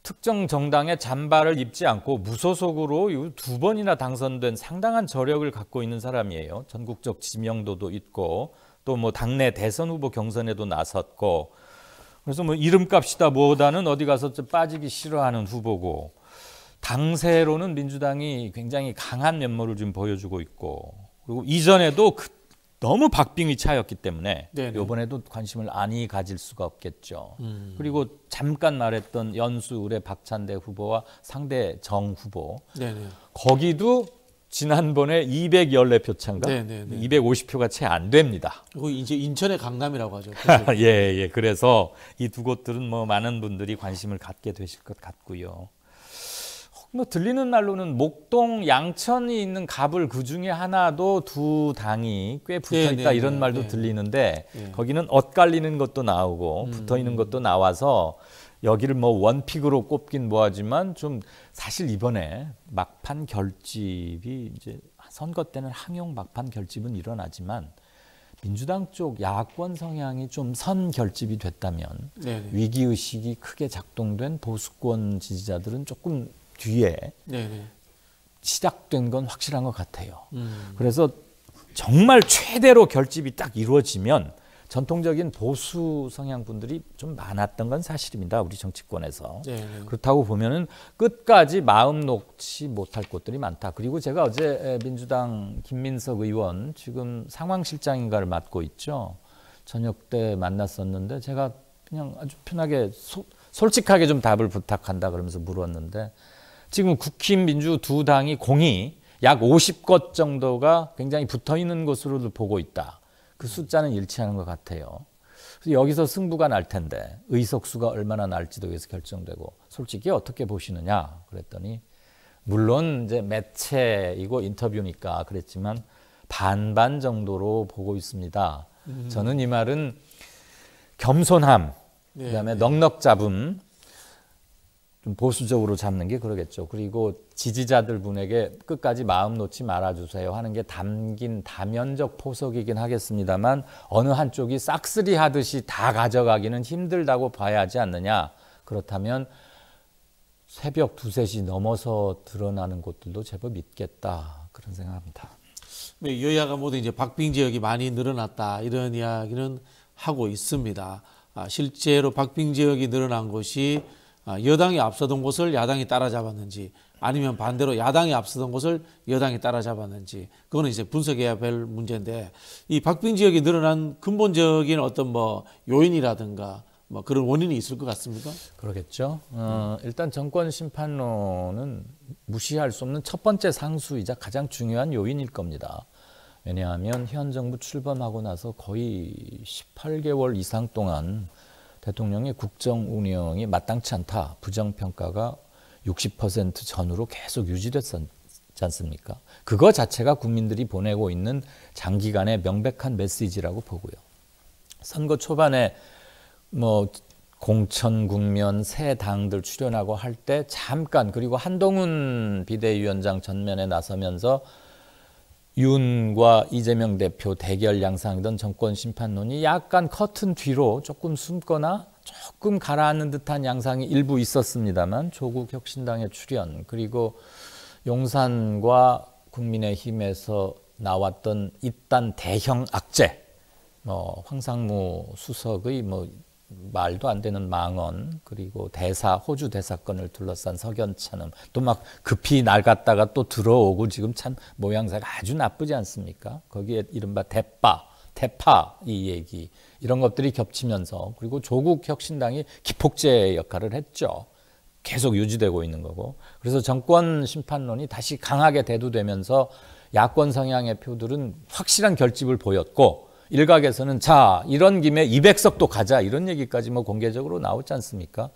특정 정당의 잔발을 입지 않고 무소속으로 두 번이나 당선된 상당한 저력을 갖고 있는 사람이에요. 전국적 지명도도 있고 또 뭐 당내 대선 후보 경선에도 나섰고 그래서 뭐 이름값이다 뭐다는 어디 가서 좀 빠지기 싫어하는 후보고 당세로는 민주당이 굉장히 강한 면모를 좀 보여주고 있고 그리고 이전에도 너무 박빙의 차였기 때문에 이번에도 관심을 안이 가질 수가 없겠죠. 그리고 잠깐 말했던 연수을의 박찬대 후보와 상대 정 후보 거기도 지난번에 214표 차인가 250표가 채 안 됩니다. 그리고 이제 인천의 강남이라고 하죠. 예. 그래서 이 두 곳들은 뭐 많은 분들이 관심을 갖게 되실 것 같고요. 뭐 들리는 말로는 목동, 양천이 있는 갑을 그 중에 하나도 두 당이 꽤 붙어 있다 이런 말도 들리는데 거기는 엇갈리는 것도 나오고 붙어 있는 것도 나와서 여기를 뭐 원픽으로 꼽긴 뭐하지만 좀 사실 이번에 막판 결집이 이제 선거 때는 항용 막판 결집은 일어나지만 민주당 쪽 야권 성향이 좀 선 결집이 됐다면 위기의식이 크게 작동된 보수권 지지자들은 조금 뒤에 시작된 건 확실한 것 같아요. 그래서 정말 최대로 결집이 딱 이루어지면 전통적인 보수 성향 분들이 좀 많았던 건 사실입니다. 우리 정치권에서. 그렇다고 보면은 끝까지 마음 놓지 못할 곳들이 많다. 그리고 제가 어제 민주당 김민석 의원 지금 상황실장인가를 맡고 있죠. 저녁 때 만났었는데 제가 그냥 아주 편하게 솔직하게 좀 답을 부탁한다 그러면서 물었는데 지금 국힘 민주 두 당이 공이 약 50곳 정도가 굉장히 붙어 있는 것으로도 보고 있다. 그 숫자는 일치하는 것 같아요. 그래서 여기서 승부가 날 텐데 의석수가 얼마나 날지도 여기서 결정되고 솔직히 어떻게 보시느냐 그랬더니 물론 이제 매체이고 인터뷰니까 그랬지만 반반 정도로 보고 있습니다. 저는 이 말은 겸손함, 그다음에 넉넉 잡음, 좀 보수적으로 잡는 게 그러겠죠. 그리고 지지자들 분에게 끝까지 마음 놓지 말아주세요 하는 게 담긴 다면적 포석이긴 하겠습니다만 어느 한쪽이 싹쓸이 하듯이 다 가져가기는 힘들다고 봐야 하지 않느냐. 그렇다면 새벽 2, 3시 넘어서 드러나는 곳들도 제법 있겠다. 그런 생각합니다. 여야가 모두 이제 박빙 지역이 많이 늘어났다 이런 이야기는 하고 있습니다. 실제로 박빙 지역이 늘어난 곳이 여당이 앞서던 곳을 야당이 따라잡았는지 아니면 반대로 야당이 앞서던 곳을 여당이 따라잡았는지 그거는 이제 분석해야 될 문제인데 이 박빙 지역이 늘어난 근본적인 어떤 뭐 요인이라든가 뭐 그런 원인이 있을 것 같습니까? 그러겠죠. 일단 정권 심판론은 무시할 수 없는 첫 번째 상수이자 가장 중요한 요인일 겁니다. 왜냐하면 현 정부 출범하고 나서 거의 18개월 이상 동안 대통령의 국정 운영이 마땅치 않다. 부정평가가 60% 전후로 계속 유지됐지 않습니까? 그거 자체가 국민들이 보내고 있는 장기간의 명백한 메시지라고 보고요. 선거 초반에 뭐 공천 국면 새 당들 출연하고 할 때 잠깐 그리고 한동훈 비대위원장 전면에 나서면서 윤과 이재명 대표 대결 양상이던 정권 심판론이 약간 커튼 뒤로 조금 숨거나 조금 가라앉는 듯한 양상이 일부 있었습니다만 조국 혁신당의 출연 그리고 용산과 국민의힘에서 나왔던 잇단 대형 악재 황상무 수석의 말도 안 되는 망언 그리고 호주 대사건을 둘러싼 석연찮음 또 막 급히 낡았다가 또 들어오고 지금 참 모양새가 아주 나쁘지 않습니까? 거기에 이른바 대파 이 얘기 이런 것들이 겹치면서 그리고 조국 혁신당이 기폭제 역할을 했죠. 계속 유지되고 있는 거고 그래서 정권 심판론이 다시 강하게 대두되면서 야권 성향의 표들은 확실한 결집을 보였고 일각에서는 자 이런 김에 200석도 가자 이런 얘기까지 공개적으로 나오지 않습니까?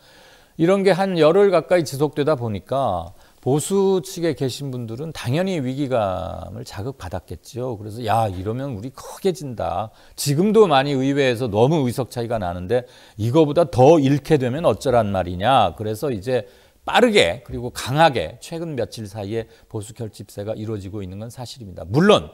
이런 게 한 열흘 가까이 지속되다 보니까 보수 측에 계신 분들은 당연히 위기감을 자극받았겠죠. 그래서 야 이러면 우리 크게 진다. 지금도 많이 의회에서 너무 의석 차이가 나는데 이거보다 더 잃게 되면 어쩌란 말이냐. 그래서 이제 빠르게 그리고 강하게 최근 며칠 사이에 보수 결집세가 이루어지고 있는 건 사실입니다. 물론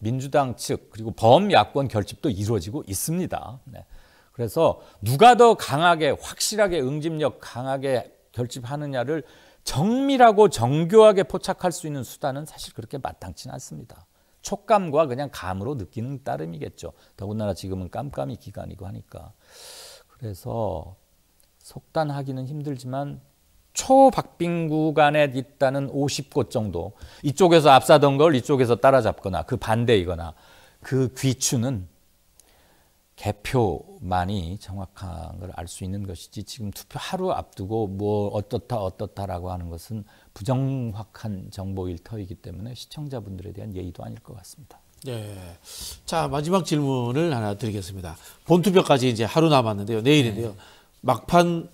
민주당 측 그리고 범야권 결집도 이루어지고 있습니다. 네. 그래서 누가 더 강하게 확실하게 응집력 강하게 결집하느냐를 정밀하고 정교하게 포착할 수 있는 수단은 사실 그렇게 마땅치는 않습니다. 촉감과 그냥 감으로 느끼는 따름이겠죠. 더군다나 지금은 깜깜이 기간이고 하니까. 그래서 속단하기는 힘들지만 초박빙 구간에 있다는 50곳 정도 이쪽에서 앞사던 걸 이쪽에서 따라잡거나 그 반대이거나 그 귀추는 개표만이 정확한 걸 알 수 있는 것이지 지금 투표 하루 앞두고 뭐 어떻다라고 하는 것은 부정확한 정보 일터이기 때문에 시청자분들에 대한 예의도 아닐 것 같습니다. 네. 자 마지막 질문을 하나 드리겠습니다. 본투표까지 이제 하루 남았는데요. 내일인데요. 막판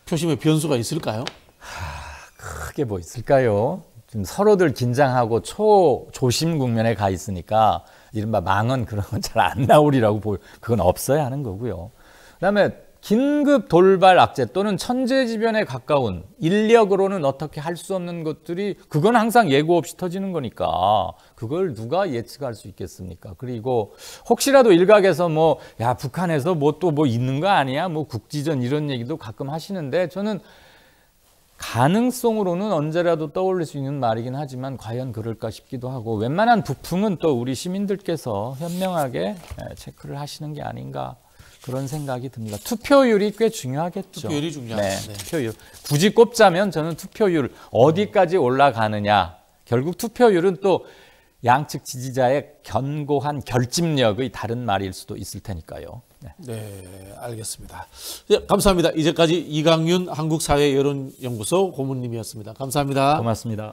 표심에 변수가 있을까요? 크게 뭐 있을까요? 지금 서로들 긴장하고 초조심 국면에 가 있으니까 이른바 망언 그런 건 잘 안 나오리라고 보여. 그건 없어야 하는 거고요. 그다음에 긴급 돌발 악재 또는 천재지변에 가까운 인력으로는 어떻게 할 수 없는 것들이 그건 항상 예고 없이 터지는 거니까 그걸 누가 예측할 수 있겠습니까? 그리고 혹시라도 일각에서 뭐 야 북한에서 뭐 또 뭐 있는 거 아니야? 뭐 국지전 이런 얘기도 가끔 하시는데 저는 가능성으로는 언제라도 떠올릴 수 있는 말이긴 하지만 과연 그럴까 싶기도 하고 웬만한 부품은 또 우리 시민들께서 현명하게 체크를 하시는 게 아닌가 그런 생각이 듭니다. 투표율이 꽤 중요하겠죠. 투표율이 중요하죠. 네, 네. 투표율. 굳이 꼽자면 저는 투표율 어디까지 올라가느냐. 결국 투표율은 또 양측 지지자의 견고한 결집력의 다른 말일 수도 있을 테니까요. 네. 네, 알겠습니다. 네, 감사합니다. 이제까지 이강윤 한국사회여론연구소 고문님이었습니다. 감사합니다. 고맙습니다.